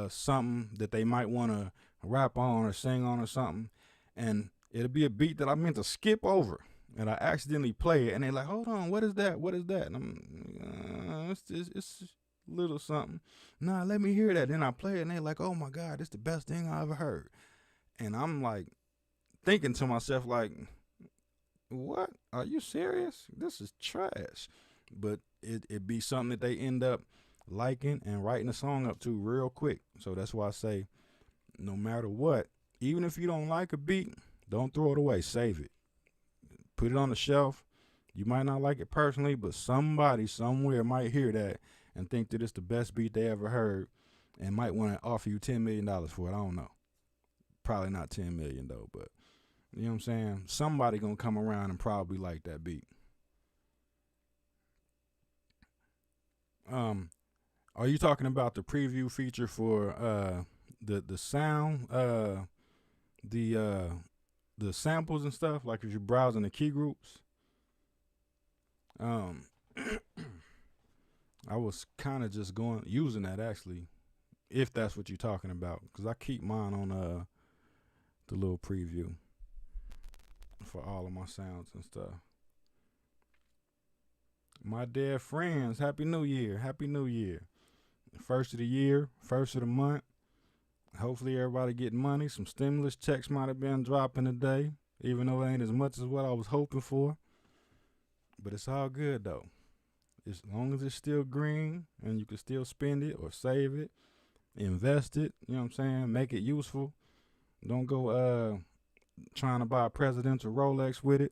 something that they might want to rap on or sing on or something, and it'll be a beat that I meant to skip over, and I accidentally play it, and they're like, "Hold on, what is that? What is that?" And I'm, it's little something. Nah, let me hear that. Then I play it, and they're like, "Oh my God, it's the best thing I ever heard." And I'm like thinking to myself, like, what? Are you serious? This is trash. But it be something that they end up liking and writing a song up to real quick. So that's why I say, no matter what, even if you don't like a beat, don't throw it away. Save it. Put it on the shelf. You might not like it personally, but somebody somewhere might hear that and think that it's the best beat they ever heard and might want to offer you $10 million for it. I don't know. Probably not 10 million though, but you know what I'm saying? Somebody gonna come around and probably like that beat. Are you talking about the preview feature for the sound, the samples and stuff? Like if you're browsing the key groups. I was kind of just using that actually, if that's what you're talking about, because I keep mine on the little preview for all of my sounds and stuff. My dear friends, Happy New Year. Happy New Year. First of the year, first of the month. Hopefully everybody getting money. Some stimulus checks might have been dropping today, even though it ain't as much as what I was hoping for. But it's all good though. As long as it's still green and you can still spend it or save it, invest it, you know what I'm saying? Make it useful. Don't go trying to buy a presidential Rolex with it.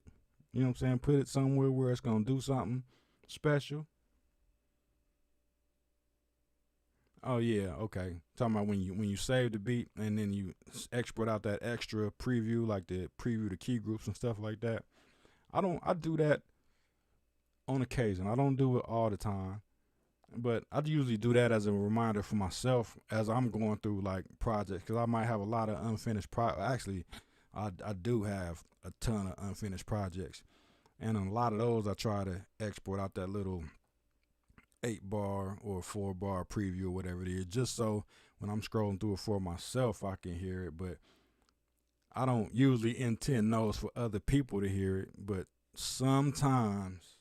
You know what I'm saying? Put it somewhere where it's gonna do something special. Oh yeah, okay. Talking about when you save the beat and then you export out that extra preview, like the preview the key groups and stuff like that. I do that on occasion. I don't do it all the time, but I usually do that as a reminder for myself as I'm going through like projects, because I might have a lot of unfinished Actually, I do have a ton of unfinished projects, and on a lot of those I try to export out that little 8-bar or 4-bar preview or whatever it is, just so when I'm scrolling through it for myself I can hear it. But I don't usually intend those for other people to hear it, but sometimes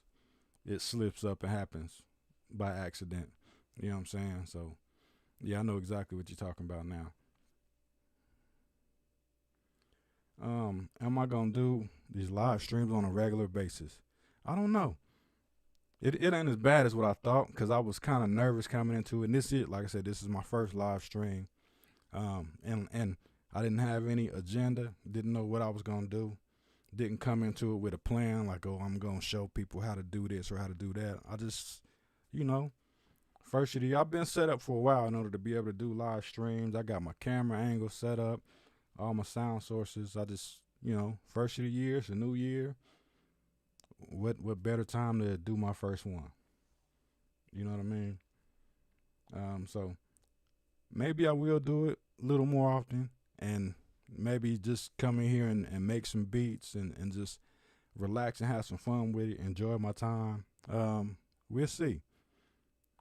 it slips up and happens by accident. You know what I'm saying? So yeah, I know exactly what you're talking about now. Am I gonna do these live streams on a regular basis? I don't know. It ain't as bad as what I thought, because I was kind of nervous coming into it. And like I said, this is my first live stream. And I didn't have any agenda, didn't know what I was gonna do. Didn't come into it with a plan like, oh, I'm gonna show people how to do this or how to do that. I just, first of the year, I've been set up for a while in order to be able to do live streams. I got my camera angle set up, all my sound sources. I just, first of the year, it's a new year. What better time to do my first one? You know what I mean? So maybe I will do it a little more often, and maybe just come in here and make some beats and just relax and have some fun with it, enjoy my time. We'll see.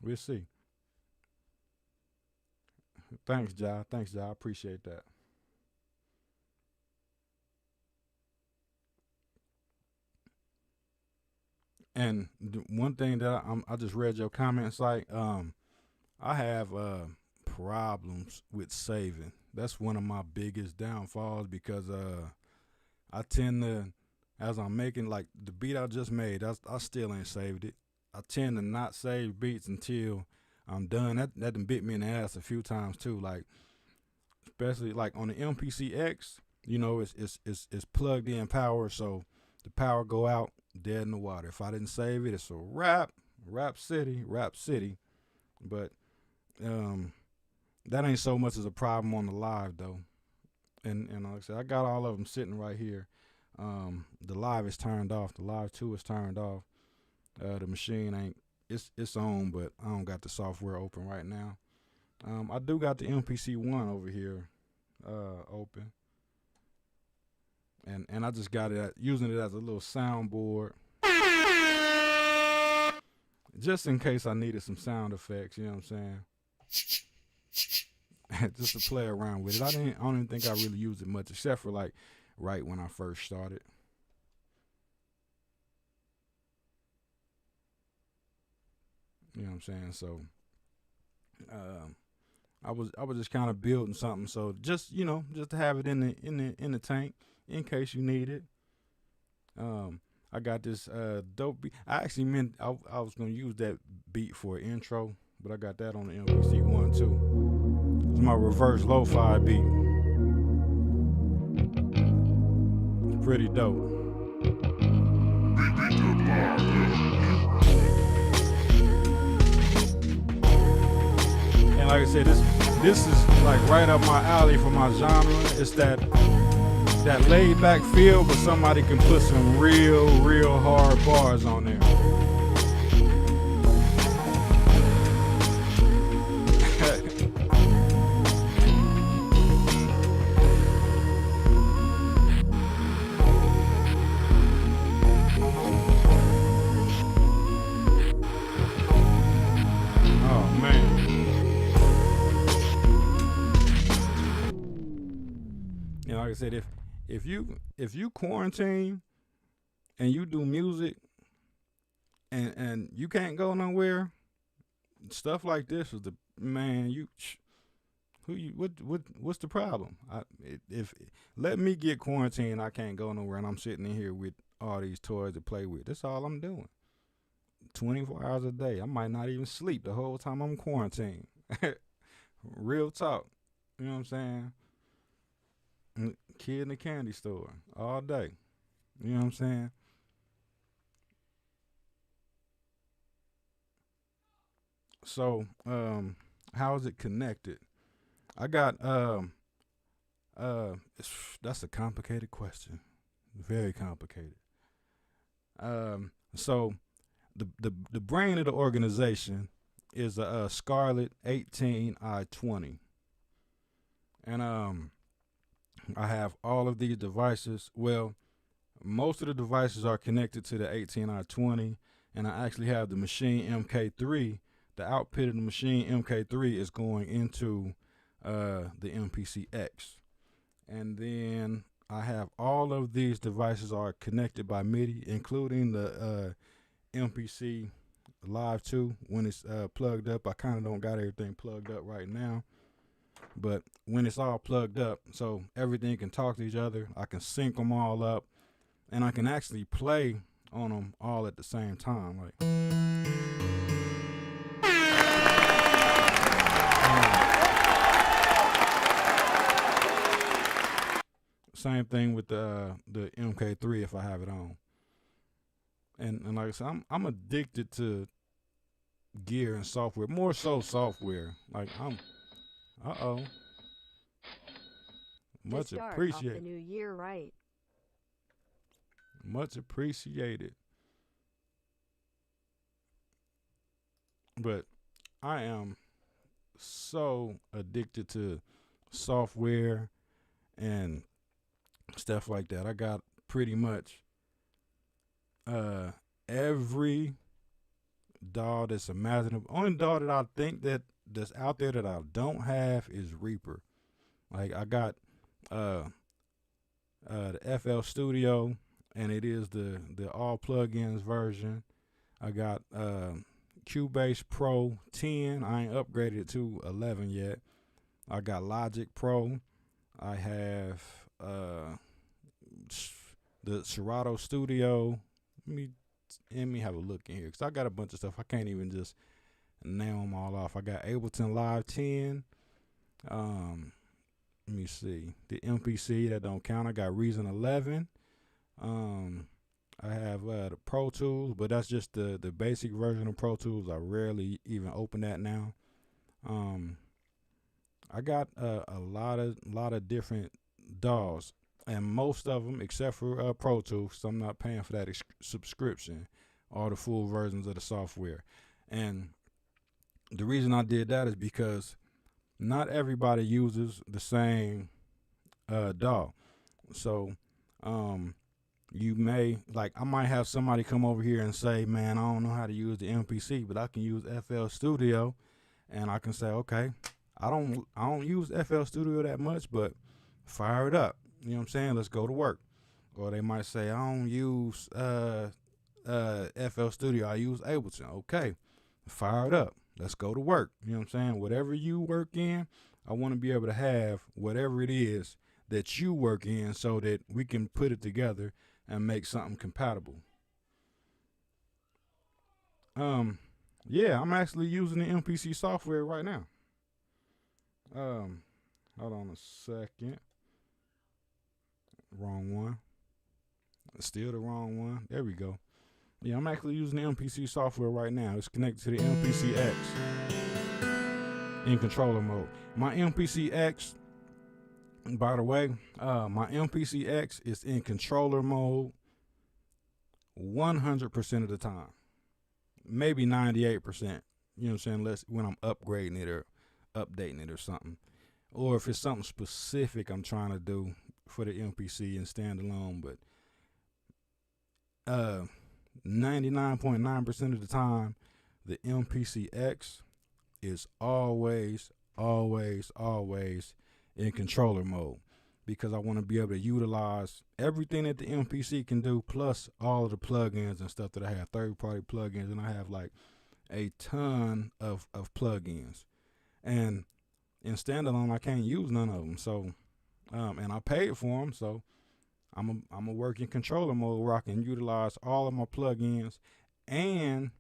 We'll see. Thanks, Ja. I appreciate that. And one thing that I just read your comments, like, I have problems with saving. That's one of my biggest downfalls, because I tend to, as I'm making, like the beat I just made, I still ain't saved it. I tend to not save beats until I'm done. That done bit me in the ass a few times too. Like, especially like on the MPC-X, it's plugged in power, so the power go out, dead in the water. If I didn't save it, it's a rap city. But that ain't so much as a problem on the live though. And like I said, I got all of them sitting right here. The live is turned off. The live 2 is turned off. The machine ain't, it's on, but I don't got the software open right now. I do got the MPC-1 over here open. And I just got it using it as a little soundboard, just in case I needed some sound effects. You know what I'm saying? Just to play around with it. I don't even think I really used it much, except for like right when I first started. You know what I'm saying? So I was just kind of building something, so just just to have it in the tank in case you need it. I got this dope beat. I actually meant I was gonna use that beat for an intro, but I got that on the MPC-1 too. It's my reverse lo-fi beat. It's pretty dope. And like I said, this is like right up my alley for my genre. It's that laid back feel, but somebody can put some real hard bars on there. said, if you quarantine and you do music and you can't go nowhere, stuff like this is the man. What's the problem? If let me get quarantined, I can't go nowhere, and I'm sitting in here with all these toys to play with. That's all I'm doing. 24 hours a day. I might not even sleep the whole time I'm quarantined. Real talk. You know what I'm saying? Kid in the candy store all day. You know what I'm saying? So, how is it connected? I got that's a complicated question. Very complicated. So the brain of the organization is a Scarlett 18i20. And I have all of these devices. Well, most of the devices are connected to the 18i20, and I actually have the machine MK3. The output of the machine MK3 is going into the MPC-X. And then I have all of these devices are connected by MIDI, including the MPC Live 2 when it's plugged up. I kind of don't got everything plugged up right now, but when it's all plugged up, so everything can talk to each other, I can sync them all up, and I can actually play on them all at the same time. Like, same thing with the MK3 if I have it on. And like I said, I'm addicted to gear and software, more so software. Like much appreciated. The new year, right? Much appreciated. But I am so addicted to software and stuff like that. I got pretty much every DAW that's imaginable. Only DAW that I think that's out there that I don't have is Reaper. Like I got the FL Studio, and it is the all plugins version. I got Cubase Pro 10. I ain't upgraded it to 11 yet. I got Logic Pro. I have the Serato Studio. Let me have a look in here, because I got a bunch of stuff. I can't even just nail them all off. I got Ableton Live 10. Let me see. The MPC, that don't count. I got Reason 11. I have the Pro Tools, but that's just the basic version of Pro Tools. I rarely even open that now. I got a lot of different DAWs, and most of them, except for Pro Tools, so I'm not paying for that subscription, all the full versions of the software. And the reason I did that is because not everybody uses the same DAW. So you may, like, I might have somebody come over here and say, man, I don't know how to use the MPC, but I can use FL Studio. And I can say, okay, I don't use FL Studio that much, but fire it up. You know what I'm saying? Let's go to work. Or they might say, I don't use FL Studio, I use Ableton. Okay, fire it up. Let's go to work. You know what I'm saying? Whatever you work in, I want to be able to have whatever it is that you work in, so that we can put it together and make something compatible. Yeah, I'm actually using the MPC software right now. Hold on a second. Wrong one. Still the wrong one. There we go. Yeah, I'm actually using the MPC software right now. It's connected to the MPC-X in controller mode. My MPC-X, by the way, my MPC-X is in controller mode 100% of the time. Maybe 98%. You know what I'm saying? Less when I'm upgrading it or updating it or something. Or if it's something specific I'm trying to do for the MPC and standalone. But 99.9% of the time, the MPC-X is always in controller mode. because I want to be able to utilize everything that the MPC can do, plus all of the plugins and stuff that I have, third-party plugins, and I have like a ton of plugins. And in standalone, I can't use none of them. So, and I paid for them, so I'm a work in controller mode where I can utilize all of my plugins and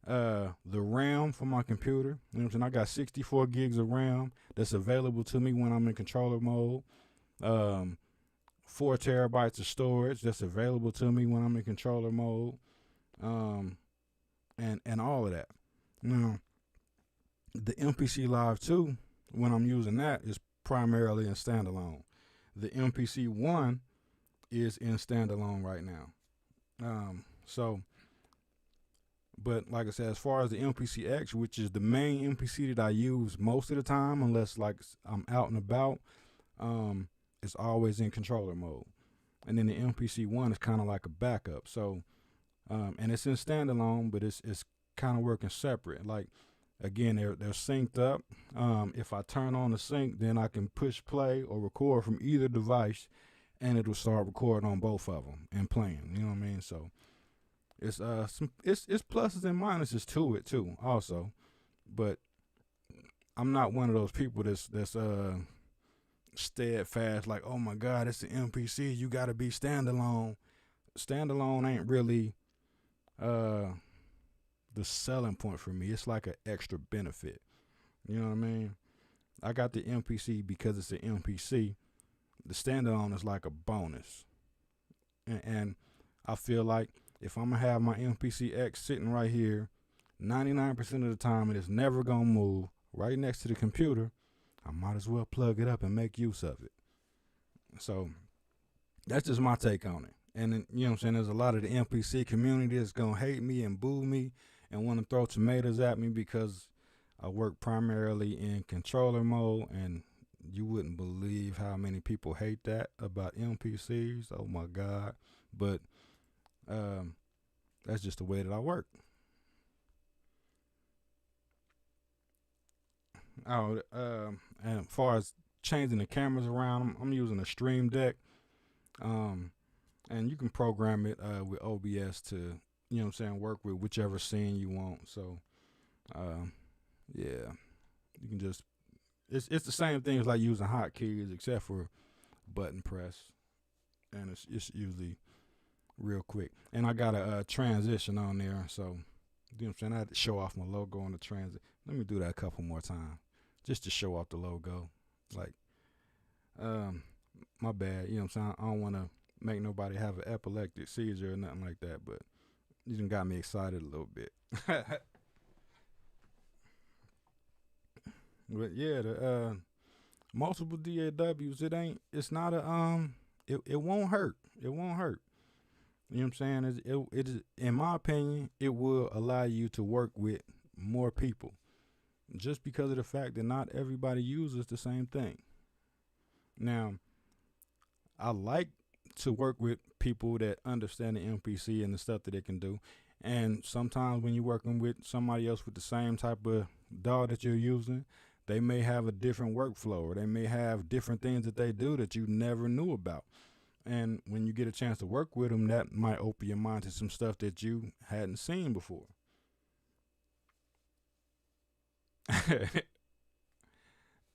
the RAM for my computer. You know what I'm saying? I got 64 gigs of RAM that's available to me when I'm in controller mode. 4 terabytes of storage that's available to me when I'm in controller mode. And all of that. Now, the MPC Live 2, when I'm using that, is primarily in standalone. The MPC 1 is in standalone right now. But like I said, as far as the MPC X, which is the main MPC that I use most of the time, unless like I'm out and about, it's always in controller mode. And then the MPC 1 is kind of like a backup. So, and it's in standalone, but it's kind of working separate. Like, again, they're synced up. If I turn on the sync, then I can push play or record from either device, and it'll start recording on both of them and playing. You know what I mean? So it's it's pluses and minuses to it too, also. But I'm not one of those people that's steadfast, like, oh my God, it's the MPC, you gotta be standalone. Standalone ain't really the selling point for me. It's like an extra benefit. You know what I mean? I got the MPC because it's an MPC. The standalone is like a bonus. And I feel like if I'm gonna have my MPC X sitting right here, 99% of the time, and it's never gonna move right next to the computer, I might as well plug it up and make use of it. So that's just my take on it. And then, you know what I'm saying, there's a lot of the MPC community that's going to hate me and boo me and want to throw tomatoes at me because I work primarily in controller mode, and you wouldn't believe how many people hate that about MPCs. Oh my God. But that's just the way that I work. Oh, and as far as changing the cameras around, I'm using a Stream Deck. And you can program it with OBS to, you know what I'm saying, work with whichever scene you want. So, yeah, you can just, it's the same thing as like using hotkeys except for button press. And it's usually real quick. And I got a transition on there. So, you know what I'm saying, I had to show off my logo on the transit. Let me do that a couple more times just to show off the logo. Like, my bad, you know what I'm saying, I don't want to make nobody have an epileptic seizure or nothing like that, but you done got me excited a little bit. But yeah, the multiple DAWs, it's not a it won't hurt. It won't hurt. You know what I'm saying? It is, in my opinion, it will allow you to work with more people, just because of the fact that not everybody uses the same thing. Now, I like to work with people that understand the MPC and the stuff that it can do. And sometimes when you're working with somebody else with the same type of DAW that you're using, they may have a different workflow, or they may have different things that they do that you never knew about. And when you get a chance to work with them, that might open your mind to some stuff that you hadn't seen before.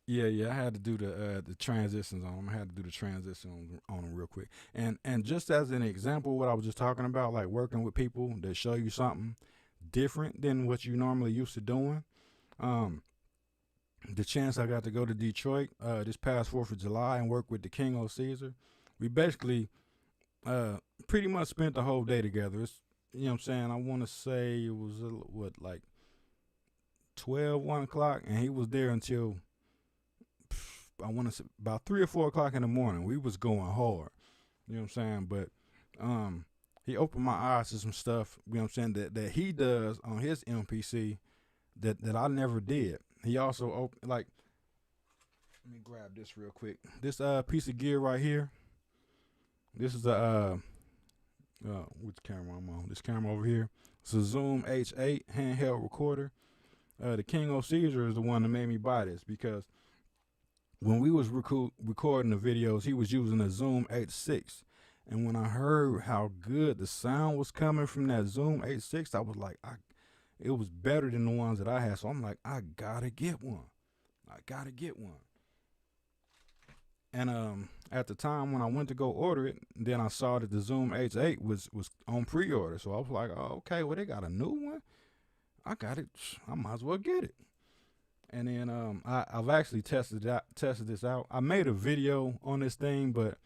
Yeah, I had to do the transitions on them. I had to do the transition on them real quick. And just as an example, what I was just talking about, like working with people that show you something different than what you normally used to doing. The chance I got to go to Detroit this past 4th of July and work with the King of Caesar, we basically pretty much spent the whole day together. It's, you know what I'm saying, I want to say it was, like 1 o'clock, and he was there until, I want to say about 3 or 4 o'clock in the morning. We was going hard, you know what I'm saying? But he opened my eyes to some stuff, you know what I'm saying, that he does on his MPC that I never did. He also opened, like, let me grab this real quick. This piece of gear right here. This is a which camera I'm on? This camera over here. It's a Zoom H8 handheld recorder. The King of Caesar is the one that made me buy this, because when we was recording the videos, he was using a Zoom H6. And when I heard how good the sound was coming from that Zoom H6, I was like, it was better than the ones that I had. So I'm like, I gotta get one. I gotta get one. And at the time when I went to go order it, then I saw that the Zoom H8 was on pre-order. So I was like, oh, okay, well, they got a new one. I got it. I might as well get it. And then I've actually tested this out. I made a video on this thing, but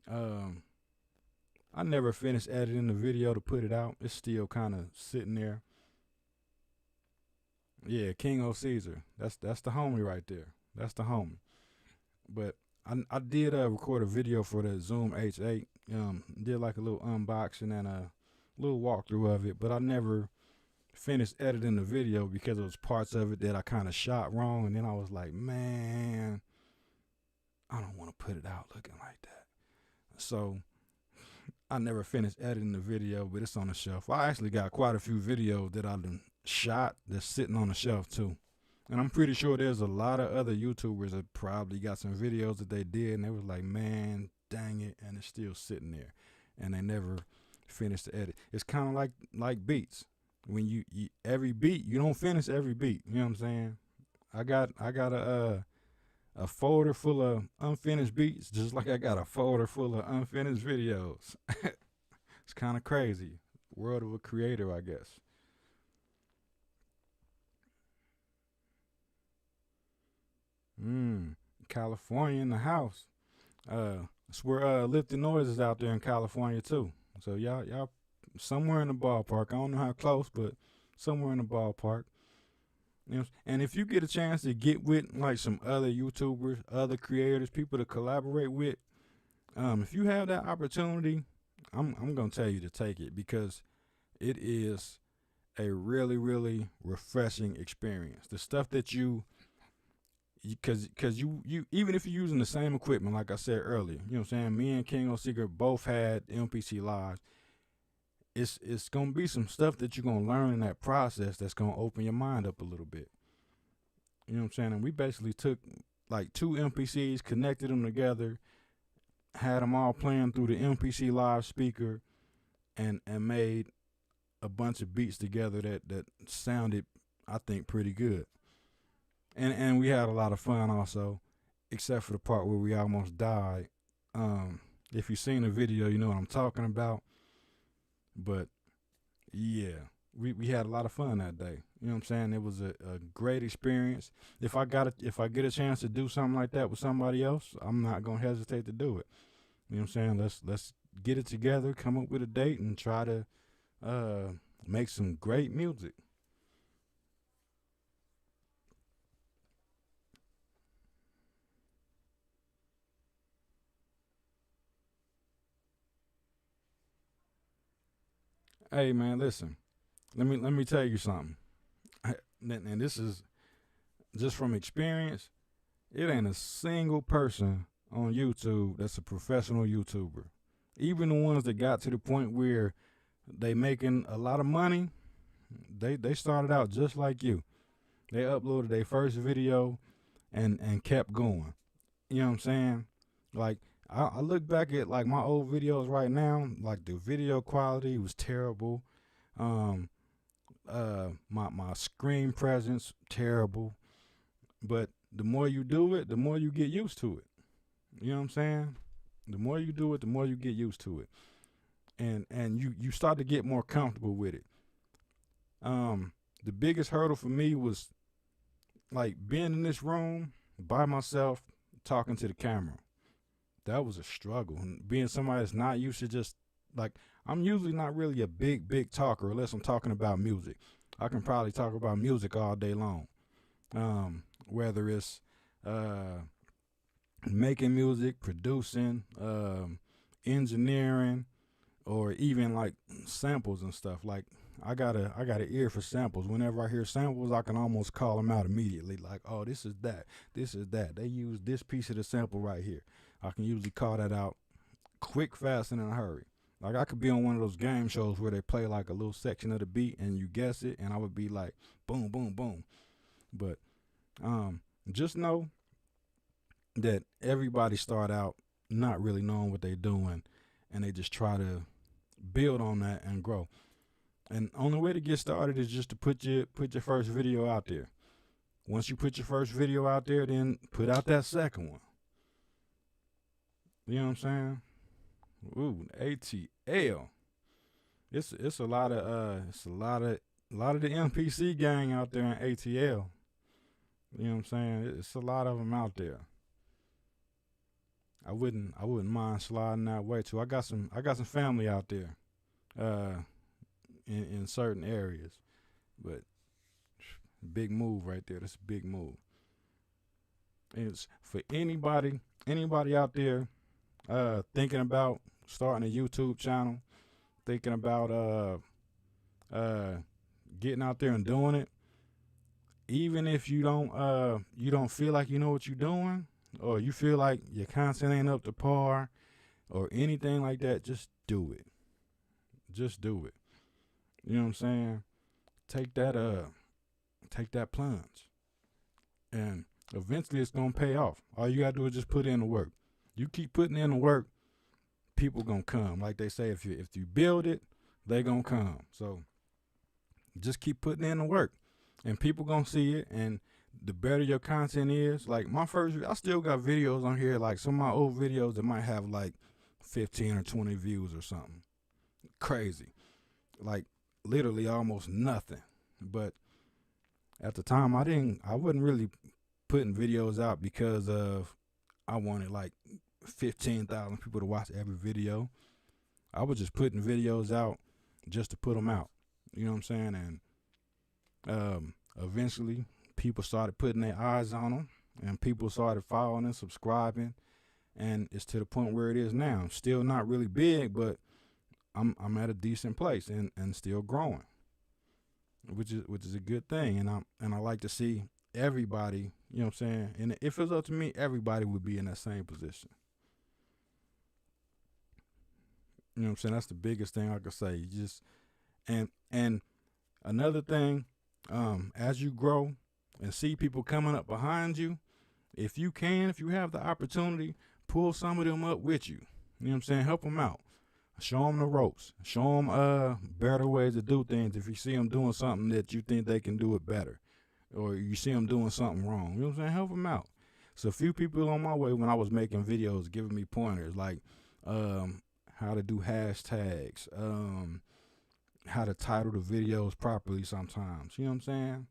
I never finished editing the video to put it out. It's still kind of sitting there. Yeah, King O Caesar. That's the homie right there. That's the homie. But I did record a video for the Zoom H8. Did like a little unboxing and a little walkthrough of it, but I never finished editing the video because it was parts of it that I kind of shot wrong, and then I was like, man, I don't want to put it out looking like that. So I never finished editing the video, but it's on the shelf. I actually got quite a few videos that I done shot that's sitting on the shelf too. And I'm pretty sure there's a lot of other YouTubers that probably got some videos that they did and they was like, man, dang it, and it's still sitting there. And they never finished the edit. It's kind of like beats. When you every beat, you don't finish every beat. You know what I'm saying? I got a folder full of unfinished beats, just like I got a folder full of unfinished videos. It's kind of crazy. World of a creator, I guess. California in the house. It's where Lifted Noise is out there in California too. So y'all somewhere in the ballpark. I don't know how close, but somewhere in the ballpark. You know, and if you get a chance to get with like some other YouTubers, other creators, people to collaborate with, if you have that opportunity, I'm gonna tell you to take it, because it is a really, really refreshing experience. The stuff that because you even if you're using the same equipment, like I said earlier, you know what I'm saying, me and King O Secret both had MPC Lives. It's gonna be some stuff that you're gonna learn in that process that's gonna open your mind up a little bit. You know what I'm saying? And we basically took like two MPCs, connected them together, had them all playing through the MPC Live speaker, and made a bunch of beats together that sounded, I think, pretty good. And we had a lot of fun also, except for the part where we almost died. If you've seen the video, you know what I'm talking about. But yeah, we had a lot of fun that day. You know what I'm saying? It was a great experience. If I get a chance to do something like that with somebody else, I'm not gonna hesitate to do it. You know what I'm saying? Let's get it together, come up with a date, and try to make some great music. Hey man, listen. Let me tell you something. And this is just from experience. It ain't a single person on YouTube that's a professional YouTuber. Even the ones that got to the point where they making a lot of money, they started out just like you. They uploaded their first video and kept going. You know what I'm saying? Like, I look back at like my old videos right now, like the video quality was terrible. My screen presence terrible. But the more you do it, the more you get used to it. You know what I'm saying? The more you do it, the more you get used to it. And you start to get more comfortable with it. The biggest hurdle for me was like being in this room by myself talking to the camera. That was a struggle. And being somebody that's not used to just, like, I'm usually not really a big talker unless I'm talking about music. I can probably talk about music all day long. Whether it's making music, producing, engineering, or even like samples and stuff. Like, I got an ear for samples. Whenever I hear samples, I can almost call them out immediately. Like, oh, this is that. They use this piece of the sample right here. I can usually call that out quick, fast, and in a hurry. Like, I could be on one of those game shows where they play like a little section of the beat and you guess it, and I would be like, boom, boom, boom. But just know that everybody start out not really knowing what they're doing, and they just try to build on that and grow. And only way to get started is just to put your first video out there. Once you put your first video out there, then put out that second one. You know what I'm saying? Ooh, ATL. It's a lot of the MPC gang out there in ATL. You know what I'm saying? It's a lot of them out there. I wouldn't mind sliding that way too. I got some family out there, in certain areas, but big move right there. That's a big move. And it's for anybody out there, thinking about starting a YouTube channel, thinking about getting out there and doing it. Even if you don't feel like you know what you're doing, or you feel like your content ain't up to par or anything like that, just do it. Just do it. You know what I'm saying? Take that plunge. And eventually it's gonna pay off. All you gotta do is just put in the work. You keep putting in the work, people gonna come. Like they say, if you build it, they gonna come. So just keep putting in the work, and people gonna see it. And the better your content is, like I still got videos on here, like some of my old videos that might have like 15 or 20 views or something crazy, like literally almost nothing. But at the time, I wasn't really putting videos out because of I wanted like 15,000 people to watch every video. I was just putting videos out just to put them out. You know what I'm saying? And eventually, people started putting their eyes on them, and people started following and subscribing, and it's to the point where it is now. Still not really big, but I'm at a decent place and still growing, which is a good thing. And I like to see everybody, you know what I'm saying? And if it was up to me, everybody would be in that same position. You know what I'm saying? That's the biggest thing I could say. You just and another thing, as you grow and see people coming up behind you, if you have the opportunity, pull some of them up with you. You know what I'm saying? Help them out. Show them the ropes. Show them better ways to do things. If you see them doing something that you think they can do it better, or you see them doing something wrong, you know what I'm saying? Help them out. So a few people on my way when I was making videos giving me pointers like how to do hashtags, how to title the videos properly sometimes. You know what I'm saying?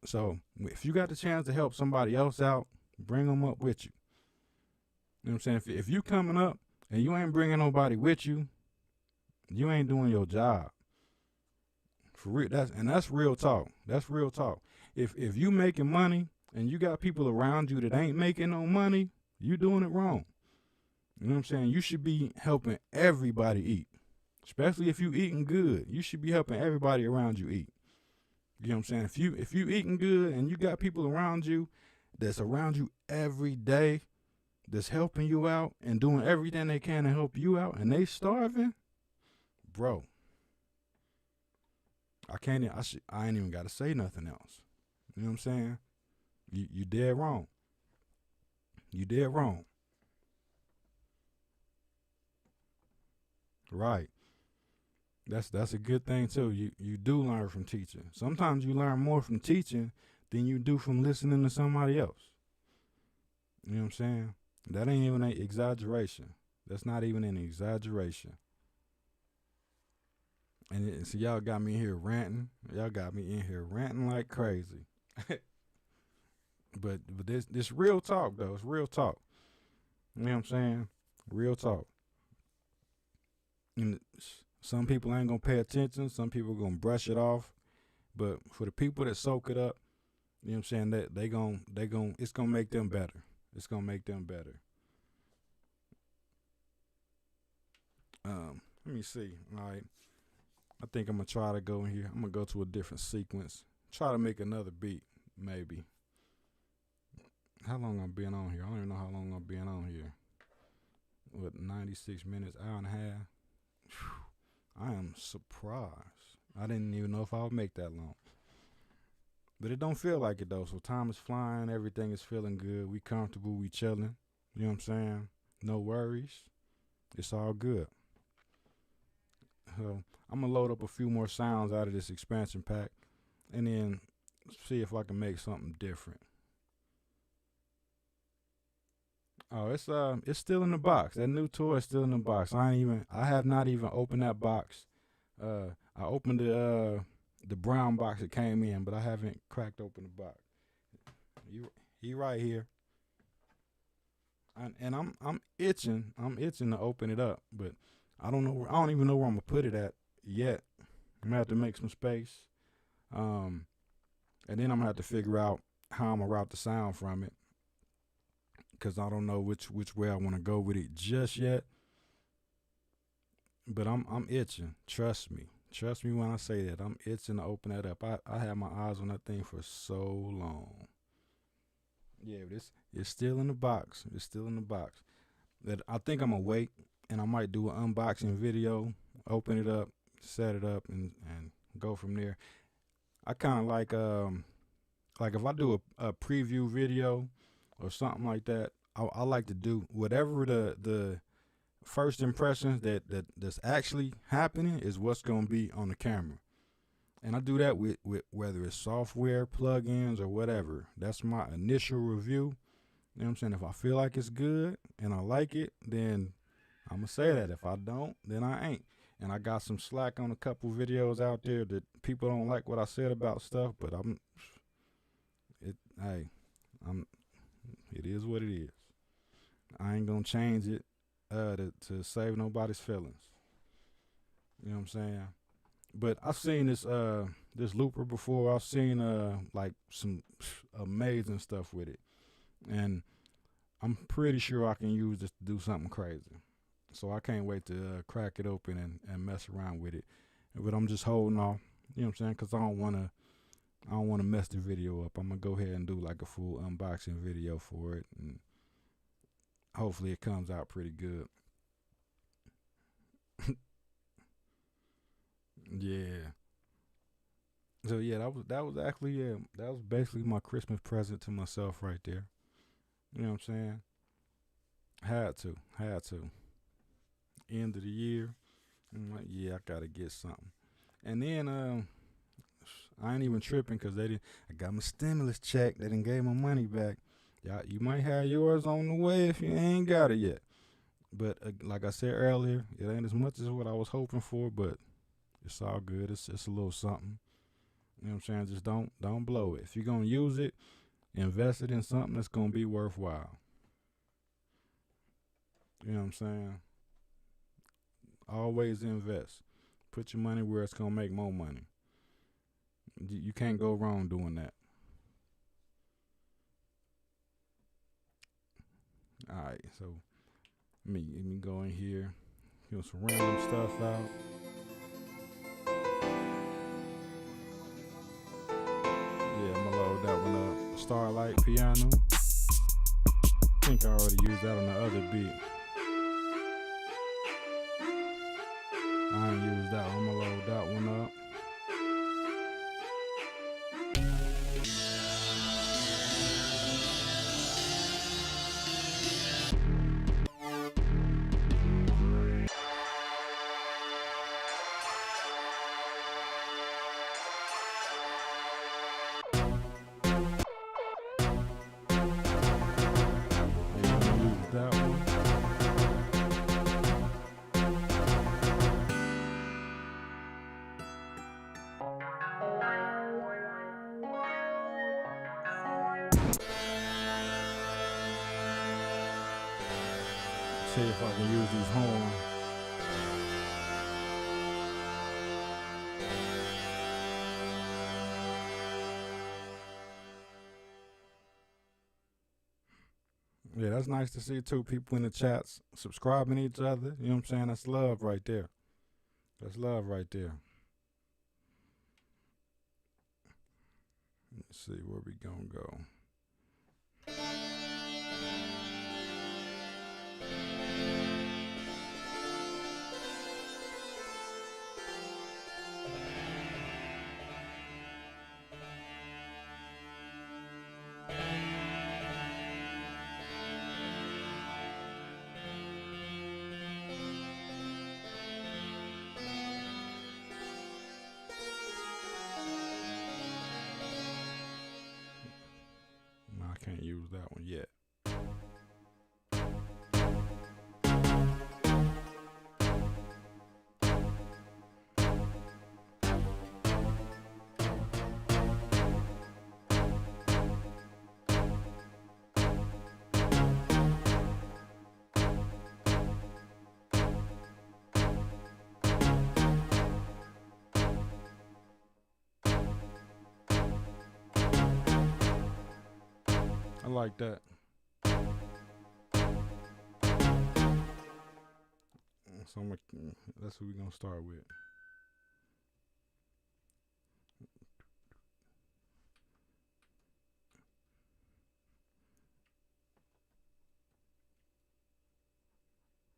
So if you got the chance to help somebody else out, bring them up with you. You know what I'm saying? If you coming up and you ain't bringing nobody with you, you ain't doing your job. For real, that's real talk. That's real talk. If you making money and you got people around you that ain't making no money, you doing it wrong. You know what I'm saying? You should be helping everybody eat. Especially if you eating good. You should be helping everybody around you eat. You know what I'm saying? If you eating good and you got people around you that's around you every day, that's helping you out and doing everything they can to help you out, and they starving, bro, I ain't even got to say nothing else. You know what I'm saying? You dead wrong. You dead wrong. Right. That's a good thing too. You do learn from teaching. Sometimes you learn more from teaching than you do from listening to somebody else. You know what I'm saying? That ain't even an exaggeration. That's not even an exaggeration. And so y'all got me here ranting. Y'all got me in here ranting like crazy. but this real talk though. It's real talk. You know what I'm saying? Real talk. And some people ain't gonna pay attention. Some people gonna brush it off. But for the people that soak it up, you know what I'm saying, that they gon' it's gonna make them better. It's gonna make them better. Let me see. All right. I think I'm gonna try to go in here. I'm gonna go to a different sequence. Try to make another beat, maybe. How long I'm being on here? I don't even know how long I'm being on here. What, 96 minutes, hour and a half? Whew. I am surprised. I didn't even know if I would make that long. But it don't feel like it though. So time is flying, everything is feeling good. We comfortable, we chilling. You know what I'm saying? No worries. It's all good. So I'm gonna load up a few more sounds out of this expansion pack and then see if I can make something different. Oh, it's still in the box. That new toy is still in the box. I have not even opened that box. I opened the brown box that came in, but I haven't cracked open the box. He right here. And I'm itching. I'm itching to open it up, but I don't know. I don't even know where I'm gonna put it at yet. I'm gonna have to make some space, and then I'm gonna have to figure out how I'm gonna route the sound from it, because I don't know which way I want to go with it just yet. But I'm itching. Trust me when I say that. I'm itching to open that up. I had my eyes on that thing for so long. Yeah, but it's still in the box. It's still in the box. That I think I'm gonna wait, and I might do an unboxing video, open it up, set it up, and go from there. I kind of like if I do a preview video or something like that, I like to do whatever the first impressions that's actually happening is what's gonna be on the camera. And I do that with whether it's software, plugins, or whatever. That's my initial review. You know what I'm saying? If I feel like it's good and I like it, then I'm going to say that. If I don't, then I ain't. And I got some slack on a couple videos out there that people don't like what I said about stuff, but it is what it is. I ain't going to change it to save nobody's feelings. You know what I'm saying? But I've seen this looper before. I've seen like some amazing stuff with it, and I'm pretty sure I can use this to do something crazy. So I can't wait to crack it open and mess around with it. But I'm just holding off. You know what I'm saying? Because I don't want to mess the video up. I'm gonna go ahead and do like a full unboxing video for it, and hopefully it comes out pretty good. Yeah. So yeah, that was actually that was basically my Christmas present to myself right there. You know what I'm saying? Had to. End of the year, I'm like, yeah, I gotta get something. And then I ain't even tripping because I got my stimulus check. They done gave my money back. Y'all, you might have yours on the way if you ain't got it yet. But like I said earlier, it ain't as much as what I was hoping for, but it's all good. It's a little something. You know what I'm saying? Just don't blow it. If you're gonna use it, invest it in something that's gonna be worthwhile. You know what I'm saying? Always invest. Put your money where it's gonna make more money. You can't go wrong doing that. All right, so let me go in here, get some random stuff out. Yeah, I'm gonna load that one up. Starlight piano. I think I already used that on the other beat. I ain't used that one. I'm gonna load that one up. That one. See if I can use these horns. Yeah, that's nice to see too. People in the chats subscribing to each other. You know what I'm saying? That's love right there. That's love right there. Let's see where we gonna go. Can't use that one yet. I like that. So that's what we're gonna start with.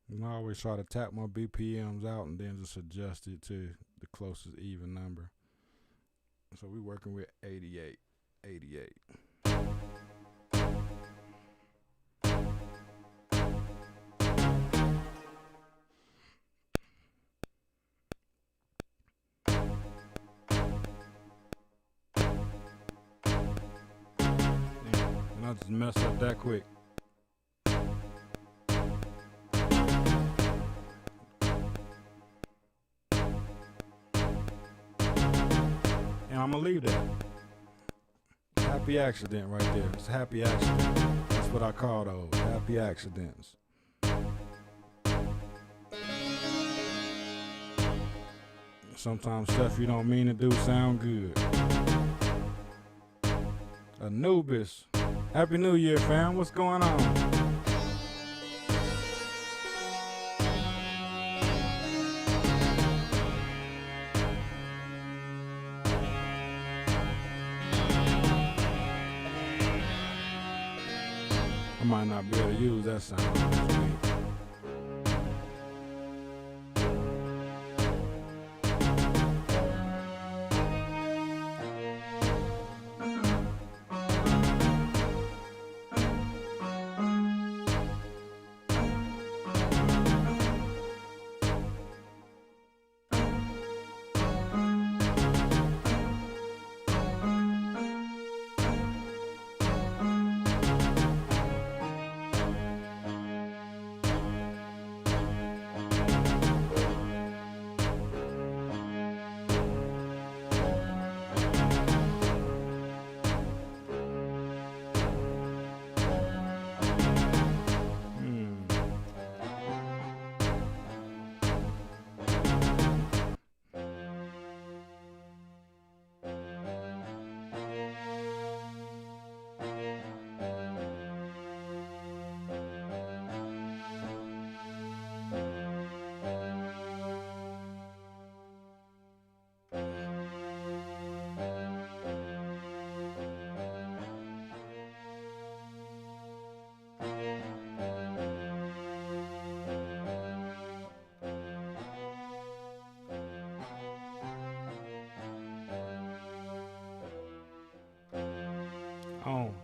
And I always try to tap my BPMs out and then just adjust it to the closest even number. So we're working with 88. And I just messed up that quick. And I'm gonna leave that. Happy accident right there. It's a happy accident. That's what I call those. Happy accidents. Sometimes stuff you don't mean to do sound good. Anubis. Happy New Year, fam. What's going on? I might not be able to use that sound this week.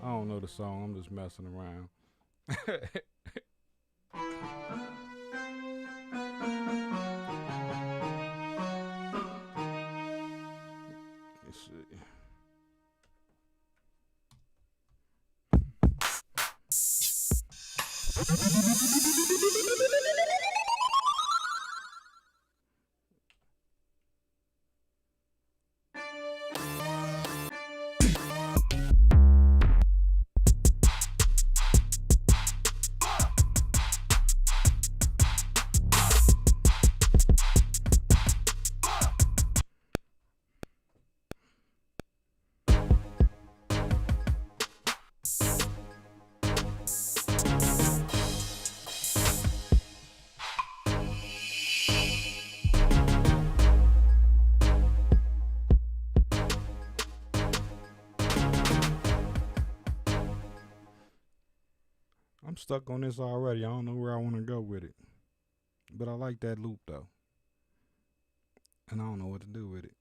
I don't know the song. I'm just messing around. Let's see. I'm stuck on this already. I don't know where I want to go with it. But I like that loop though. And I don't know what to do with it.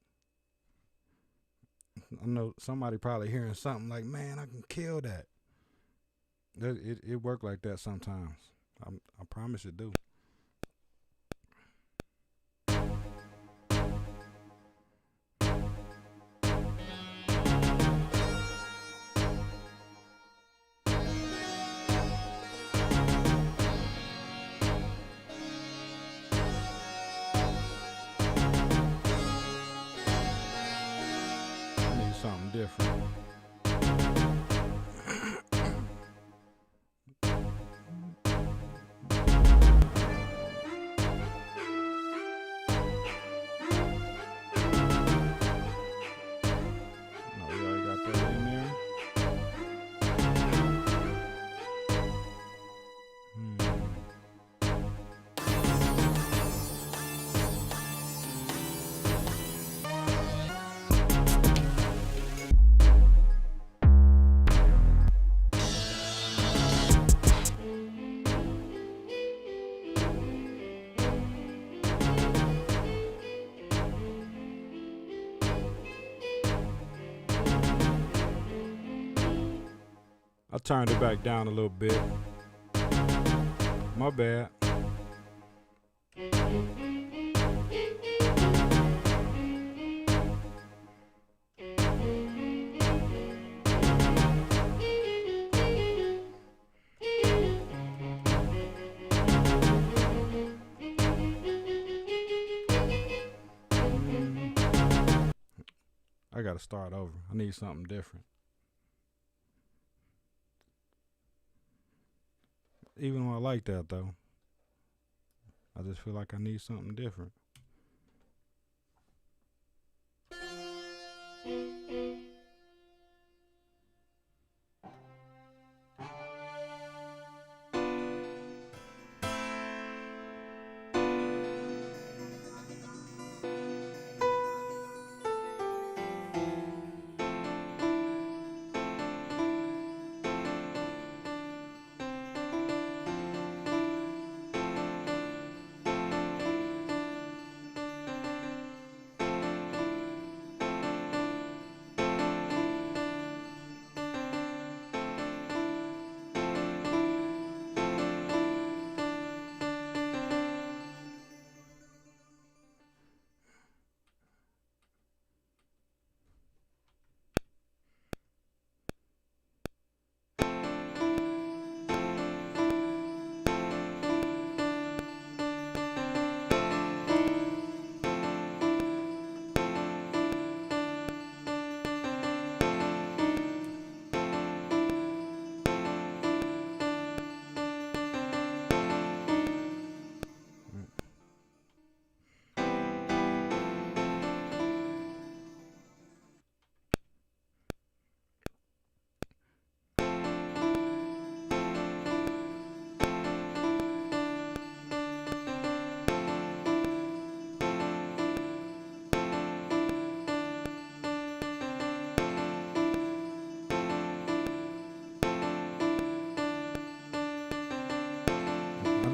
I know somebody probably hearing something like, man, I can kill that. It work like that sometimes. I promise it do. something different. No, we already got that in there. I turned it back down a little bit. My bad. I gotta start over. I need something different. Even though I like that though, I just feel like I need something different.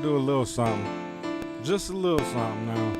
Do a little something, just a little something now.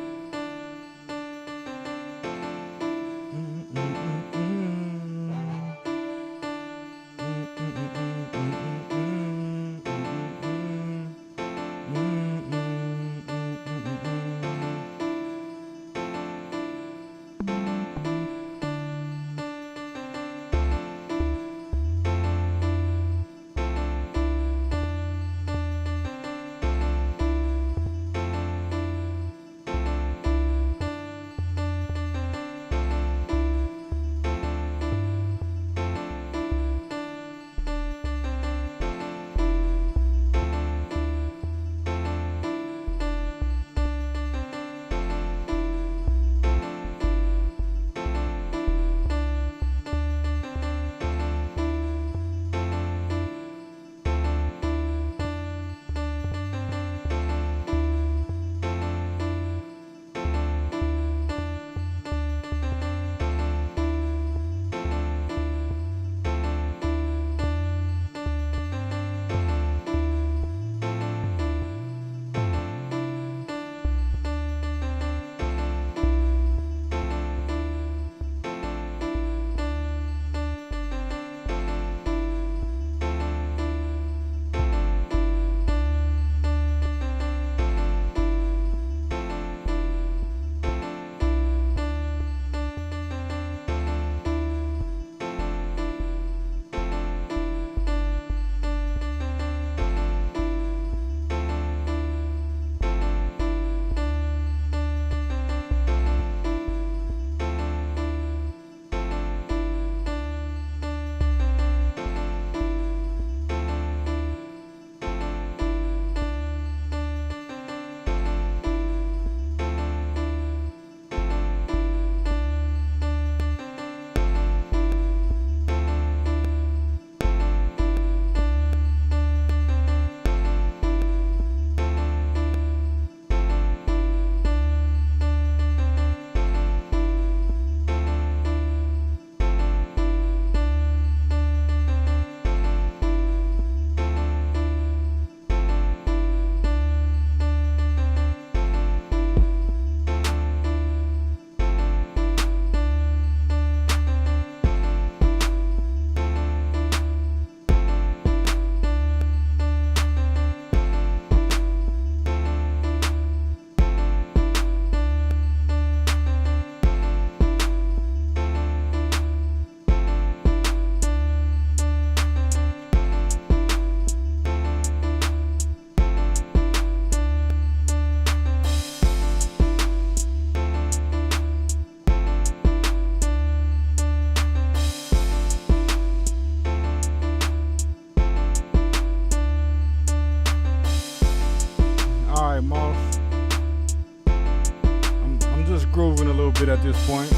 at this point.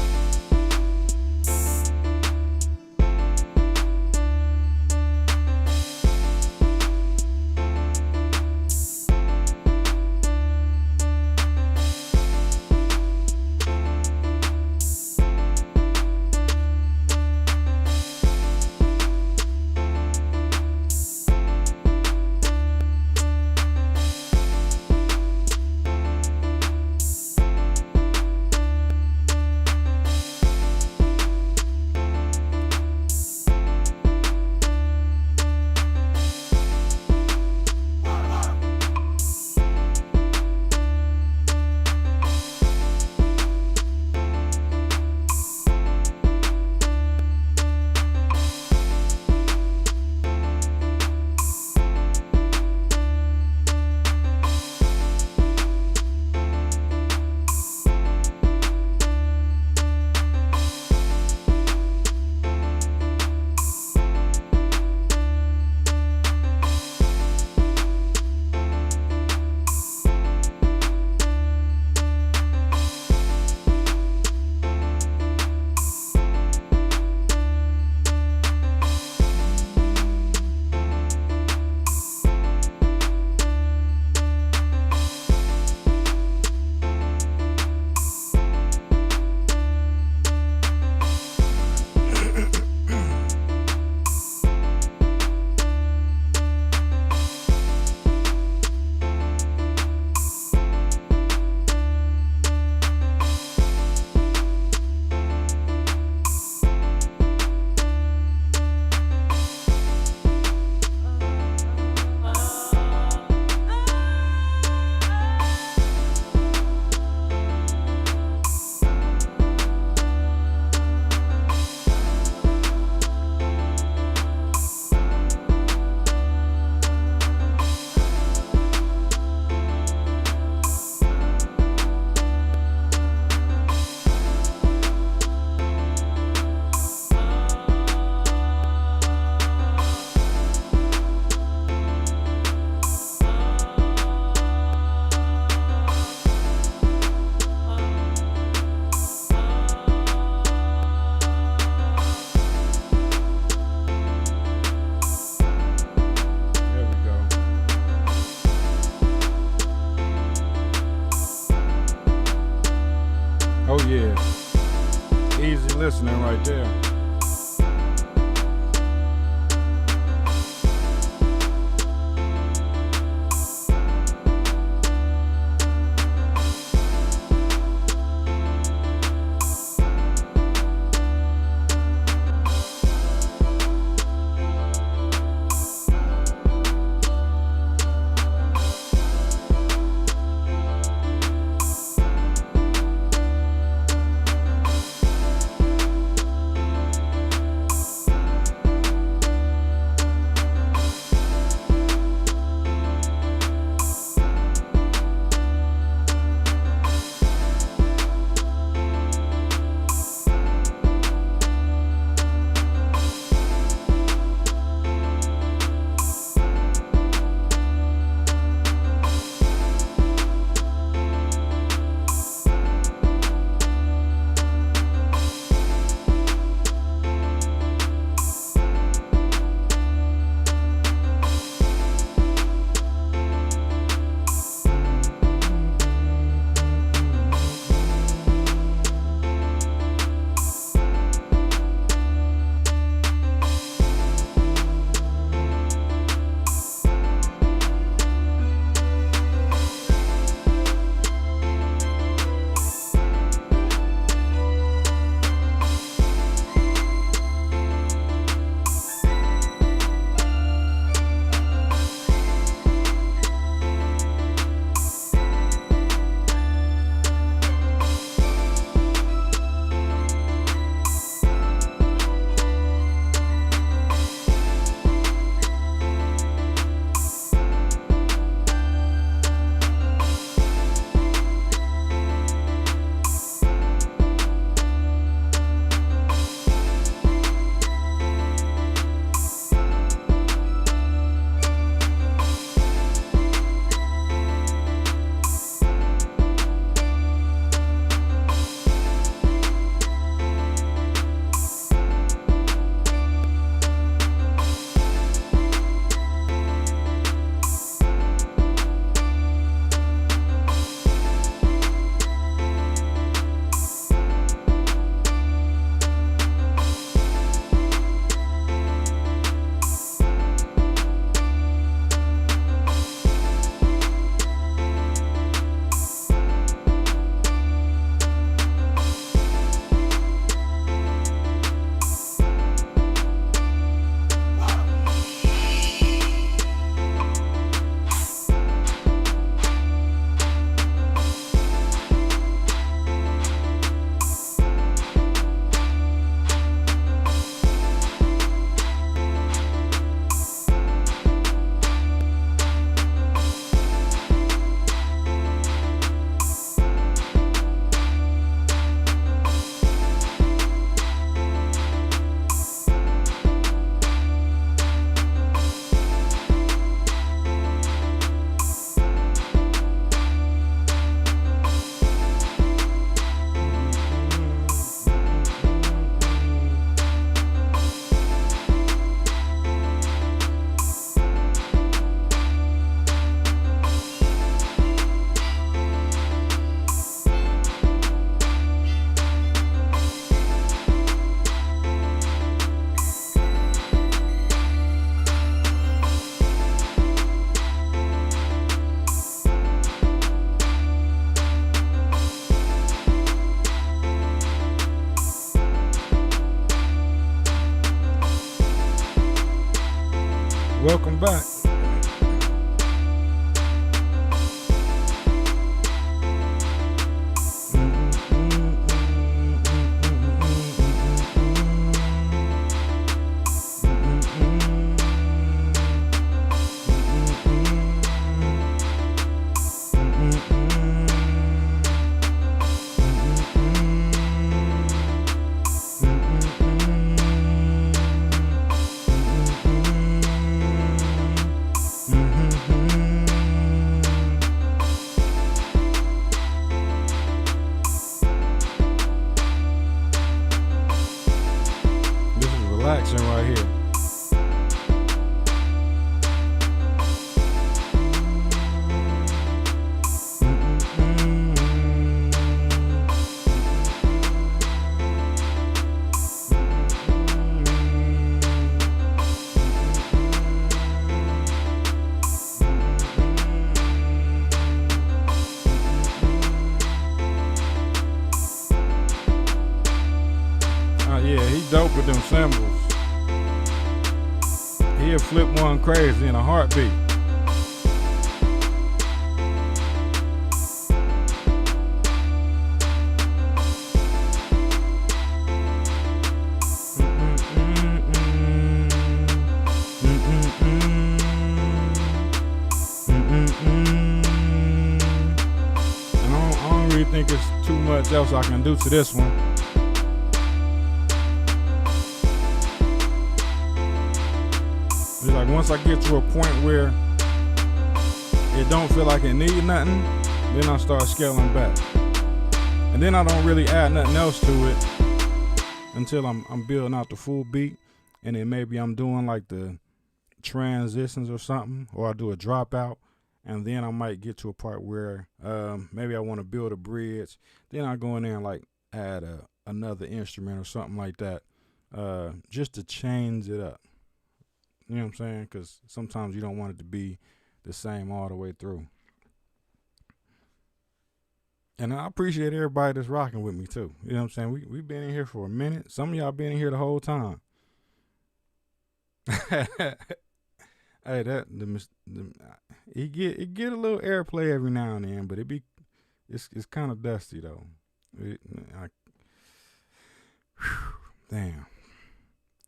Listening right there. Welcome back. Relaxing right here. Oh yeah, he dope with them cymbals. He'll flip one crazy in a heartbeat. And I don't really think it's too much else I can do to this one. It's like once I get to a point where it don't feel like it need nothing, then I start scaling back. And then I don't really add nothing else to it until I'm building out the full beat. And then maybe I'm doing like the transitions or something, or I do a dropout. And then I might get to a part where maybe I want to build a bridge. Then I go in there and like add another instrument or something like that, just to change it up. You know what I'm saying? Because sometimes you don't want it to be the same all the way through. And I appreciate everybody that's rocking with me too. You know what I'm saying? We've been in here for a minute. Some of y'all been in here the whole time. Hey, it get a little airplay every now and then, but it's kind of dusty though. Damn,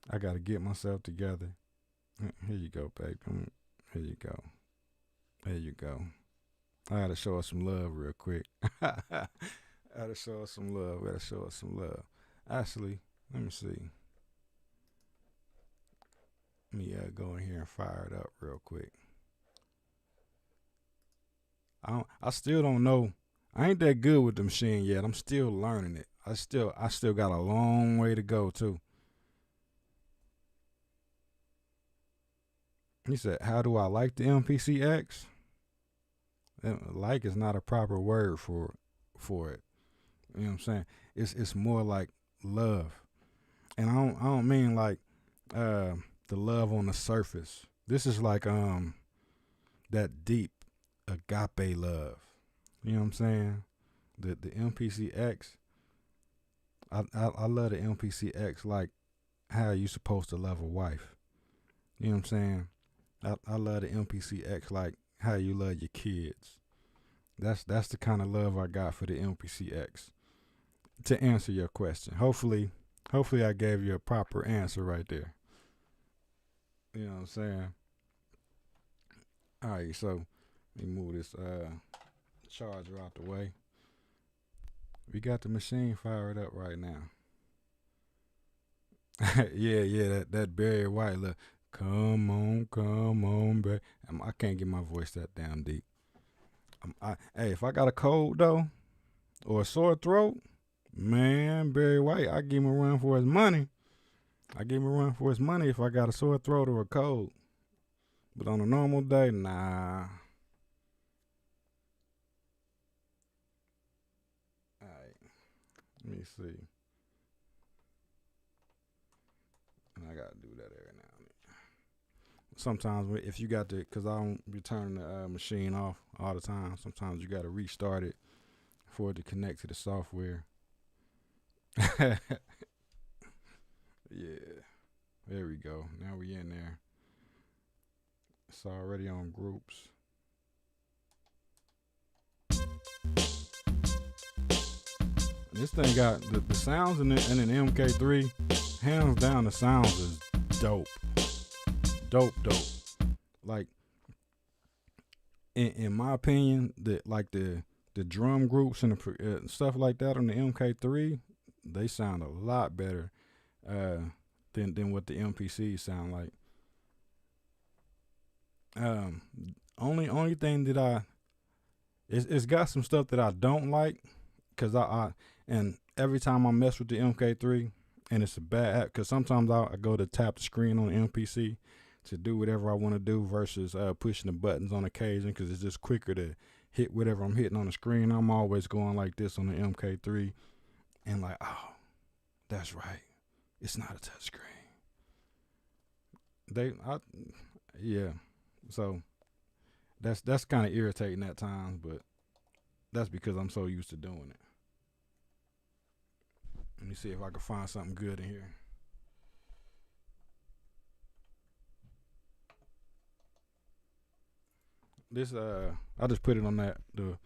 I gotta get myself together. Here you go, babe. Here you go. There you go. I gotta show us some love real quick. I gotta show us some love. Gotta show us some love. Actually, let me see. Let me go in here and fire it up real quick. I still don't know. I ain't that good with the machine yet. I'm still learning it. I still got a long way to go too. He said, how do I like the MPCX? Like is not a proper word for it. You know what I'm saying? It's more like love. And I don't mean like the love on the surface. This is like that deep agape love. You know what I'm saying? The MPCX. I love the MPCX like how you supposed to love a wife. You know what I'm saying? I love the MPCX like how you love your kids. That's the kind of love I got for the MPCX. To answer your question, hopefully I gave you a proper answer right there. You know what I'm saying? All right, so let me move this charger out the way. We got the machine fired up right now. yeah, that Barry White look. Come on, baby. I can't get my voice that damn deep. Hey, if I got a cold though, or a sore throat, man, Barry White, I give him a run for his money. If I got a sore throat or a cold. But on a normal day, nah. All right, let me see. I gotta do that every now and then. Sometimes if you got to, because I don't be turning the machine off all the time. Sometimes you got to restart it for it to connect to the software. Yeah, there we go. Now we in there. It's already on groups. This thing got the sounds in an MK3. Hands down, the sounds is dope. Dope. Like, in my opinion, the drum groups and the stuff like that on the MK3, they sound a lot better than what the MPCs sound like. Only thing that it's got some stuff that I don't like, cause and every time I mess with the MK3 and it's a bad app, cause sometimes I go to tap the screen on the MPC to do whatever I want to do versus pushing the buttons on occasion, cause it's just quicker to hit whatever I'm hitting on the screen. I'm always going like this on the MK3 and like, oh, that's right, it's not a touch screen. Yeah. So that's kind of irritating at times, but that's because I'm so used to doing it. Let me see if I can find something good in here. This I just put it on the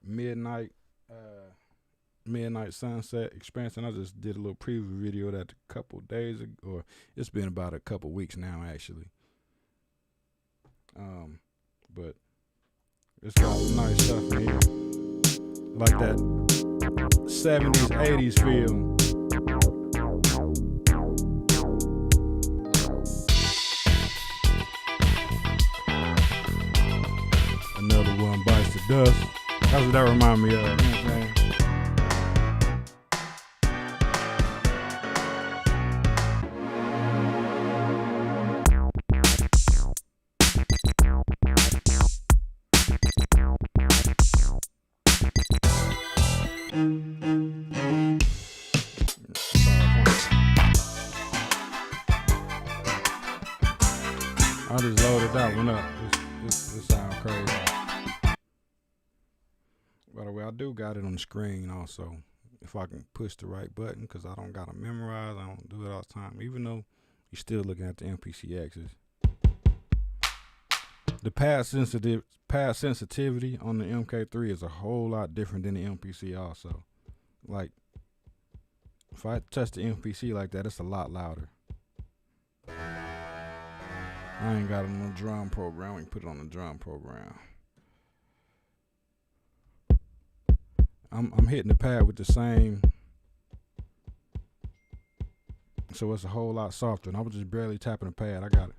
midnight sunset expansion. I just did a little preview video of that a couple days ago, or it's been about a couple weeks now actually. But it's got some nice stuff in here, like that 70s, 80s feel. Another one bites the dust. That's what that remind me of, you know what I'm saying? I just loaded that one up. This sounds crazy. By the way, I do got it on the screen also. If I can push the right button, because I don't got to memorize. I don't do it all the time, even though you're still looking at the MPCXs. The pad sensitivity on the MK3 is a whole lot different than the MPC also. Like, if I touch the MPC like that, it's a lot louder. I ain't got it on the drum program. We can put it on the drum program. I'm hitting the pad with the same, so it's a whole lot softer. And I was just barely tapping the pad. I got it.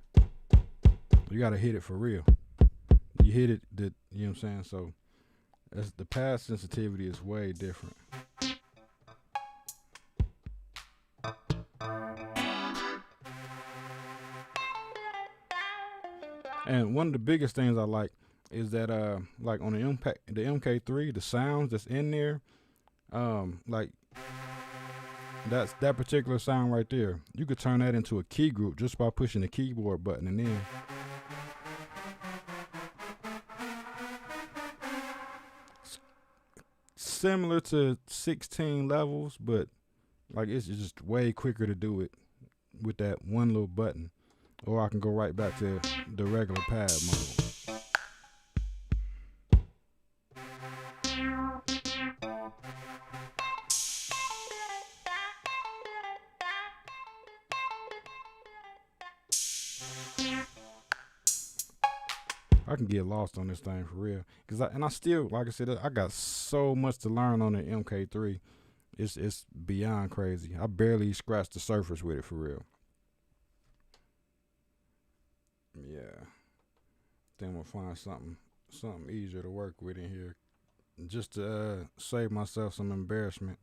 You gotta hit it for real. You hit it, you know what I'm saying? So the pad sensitivity is way different. And one of the biggest things I like is that like on the MK3, the sounds that's in there, like that particular sound right there, you could turn that into a key group just by pushing the keyboard button, and then similar to 16 levels, but like it's just way quicker to do it with that one little button. Or I can go right back to the regular pad mode. I can get lost on this thing for real, I still, like I said, I got so much to learn on the MK3. It's beyond crazy. I barely scratched the surface with it for real. Yeah, then we'll find something easier to work with in here, just to save myself some embarrassment.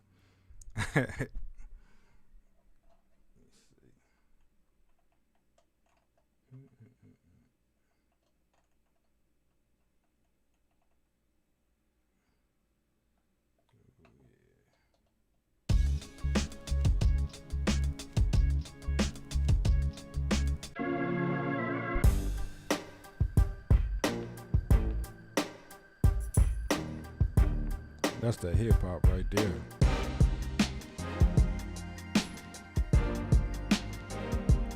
That's that hip hop right there.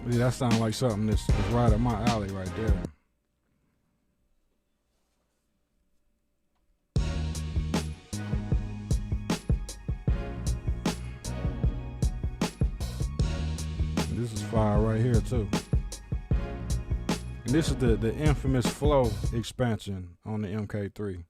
Yeah, that sounds like something that's right up my alley right there. fire right here too. And this is the infamous flow expansion on the MK3.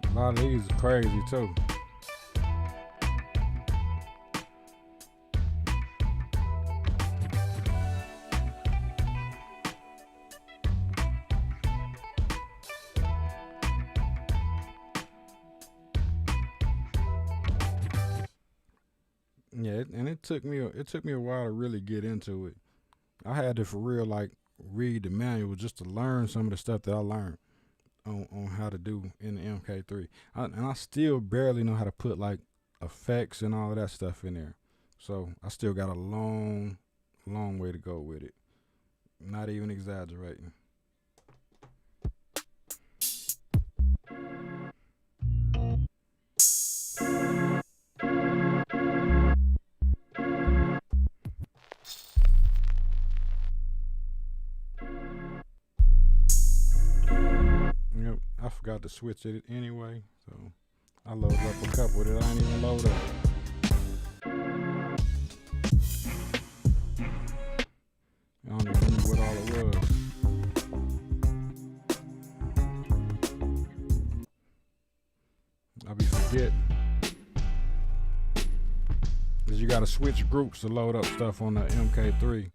A lot of these are crazy too. Yeah, and it took me a while to really get into it. I had to for real like read the manual just to learn some of the stuff that I learned on how to do in the MK3. And I still barely know how to put like effects and all of that stuff in there. So I still got a long way to go with it. Not even exaggerating. Yep, I forgot to switch it anyway, so I loaded up a couple that I didn't even load up. I don't even remember what all it was. I be forgetting. Cause you gotta switch groups to load up stuff on the MK3.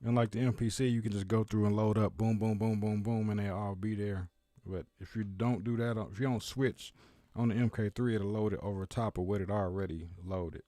Unlike the MPC, you can just go through and load up, boom, boom, boom, boom, boom, and they'll all be there. But if you don't do that, if you don't switch on the MK3, it'll load it over top of what it already loaded.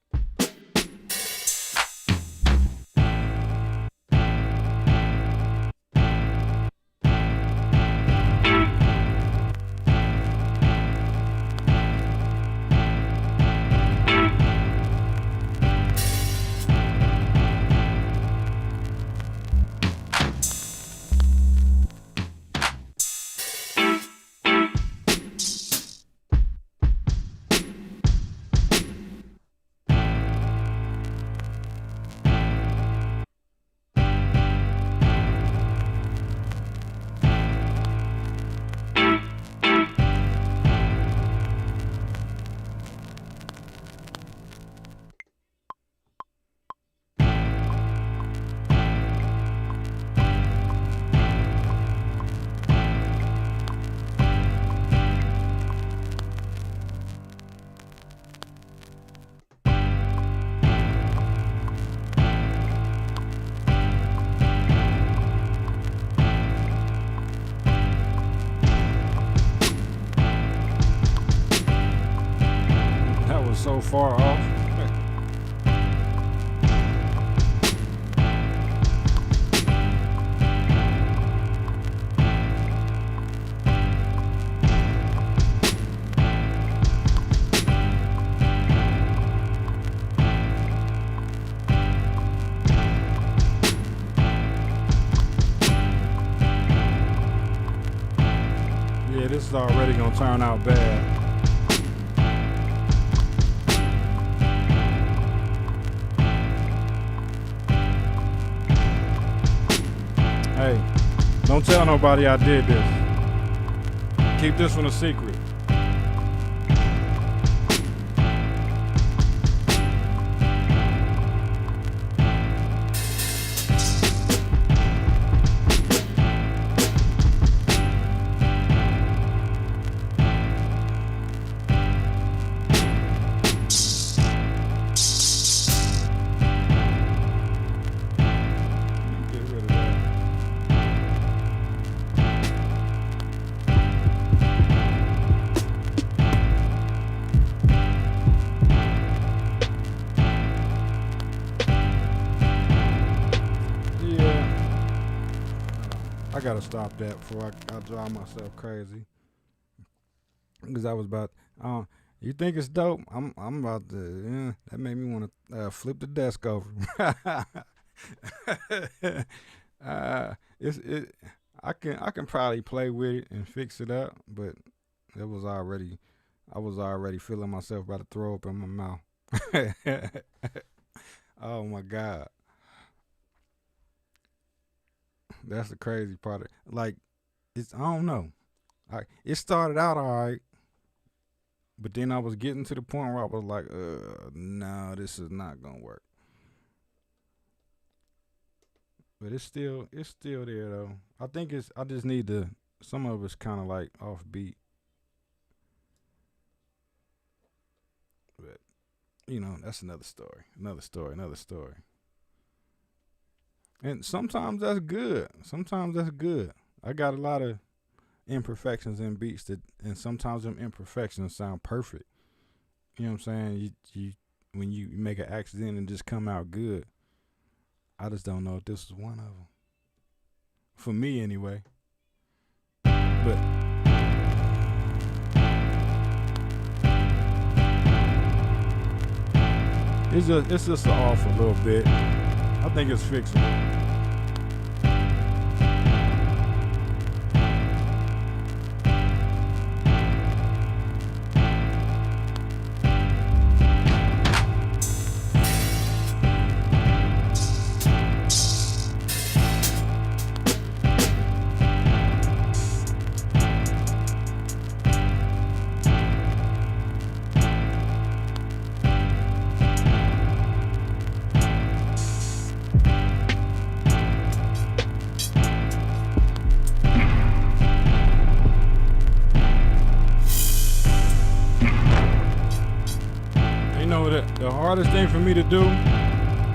So far off. Yeah, this is already gonna turn out bad. Hey, don't tell nobody I did this. Keep this one a secret. I gotta stop that before I drive myself crazy. Because I was about, you think it's dope? I'm about to, that made me want to flip the desk over. I can probably play with it and fix it up, but I was already feeling myself about to throw up in my mouth. Oh my God. That's the crazy part. Like, I don't know. It started out all right, but then I was getting to the point where I was like, no, this is not gonna work. But it's still there though. I think I just need some of it's kind of like offbeat. But that's another story. And sometimes that's good. I got a lot of imperfections in beats and sometimes them imperfections sound perfect. You know what I'm saying? You when you make an accident and just come out good. I just don't know if this is one of them. For me anyway. But it's just off a little bit. I think it's fixable.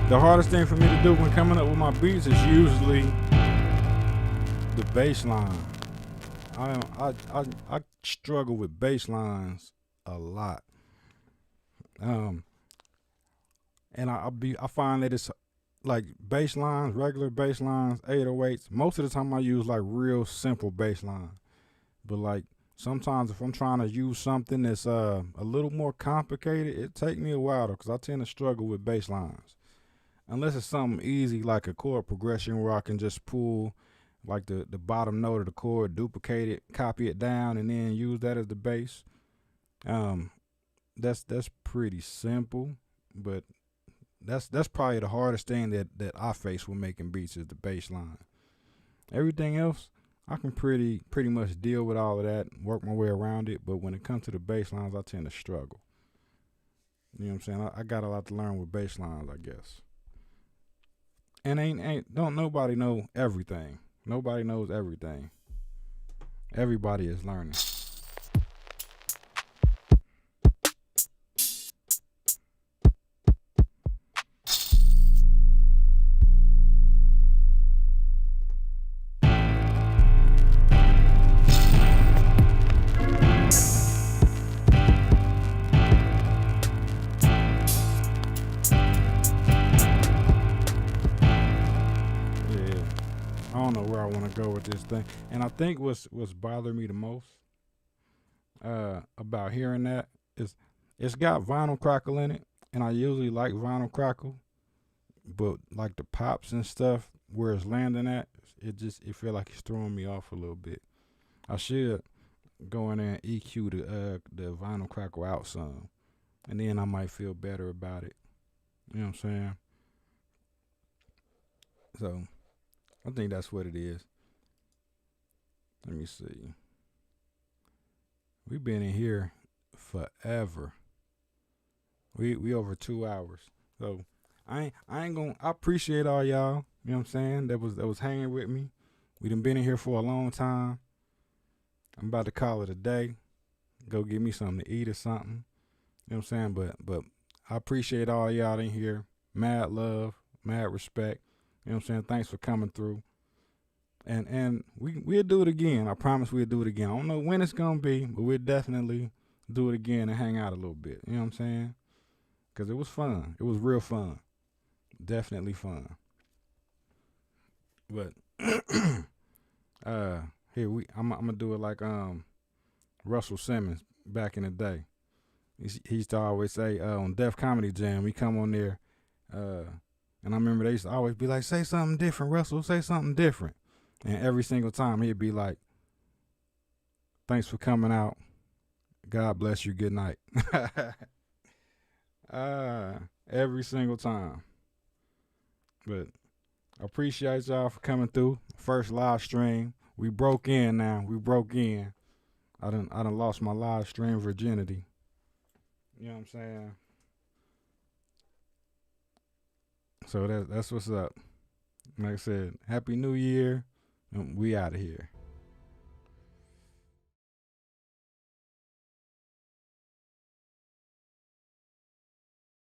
The hardest thing for me to do when coming up with my beats is usually the bass line. I struggle with bass lines a lot. And I find that it's like bass lines, regular bass lines, 808s. Most of the time I use like real simple bass line. But like sometimes if I'm trying to use something that's a little more complicated, it take me a while though, because I tend to struggle with bass lines. Unless it's something easy like a chord progression where I can just pull like the bottom note of the chord, duplicate it, copy it down, and then use that as the bass. That's pretty simple, but that's probably the hardest thing that I face when making beats is the bass line. Everything else, I can pretty much deal with all of that, work my way around it, but when it comes to the bass lines, I tend to struggle. You know what I'm saying? I got a lot to learn with bass lines, I guess. And don't nobody know everything. Nobody knows everything. Everybody is learning. Go with this thing, and I think what's bothering me the most about hearing that is it's got vinyl crackle in it, and I usually like vinyl crackle, but like the pops and stuff where it's landing at, it feel like it's throwing me off a little bit. I should go in there and EQ the vinyl crackle out some, and then I might feel better about it. You know what I'm saying? So I think that's what it is. Let me see. We've been in here forever. We over 2 hours. So I appreciate all y'all, you know what I'm saying, that was hanging with me. We done been in here for a long time. I'm about to call it a day. Go get me something to eat or something. You know what I'm saying? But I appreciate all y'all in here. Mad love, mad respect. You know what I'm saying? Thanks for coming through. And we'll do it again. I promise we'll do it again. I don't know when it's going to be, but we'll definitely do it again and hang out a little bit. You know what I'm saying? Because it was fun. It was real fun. Definitely fun. But here I'm going to do it like Russell Simmons back in the day. He used to always say on Def Comedy Jam, we come on there And I remember they used to always be like, say something different, Russell, say something different. And every single time he'd be like, thanks for coming out. God bless you. Good night. Every single time. But I appreciate y'all for coming through. First live stream. We broke in now. We broke in. I done lost my live stream virginity. You know what I'm saying? So that's what's up. Like I said, Happy New Year. And we out of here.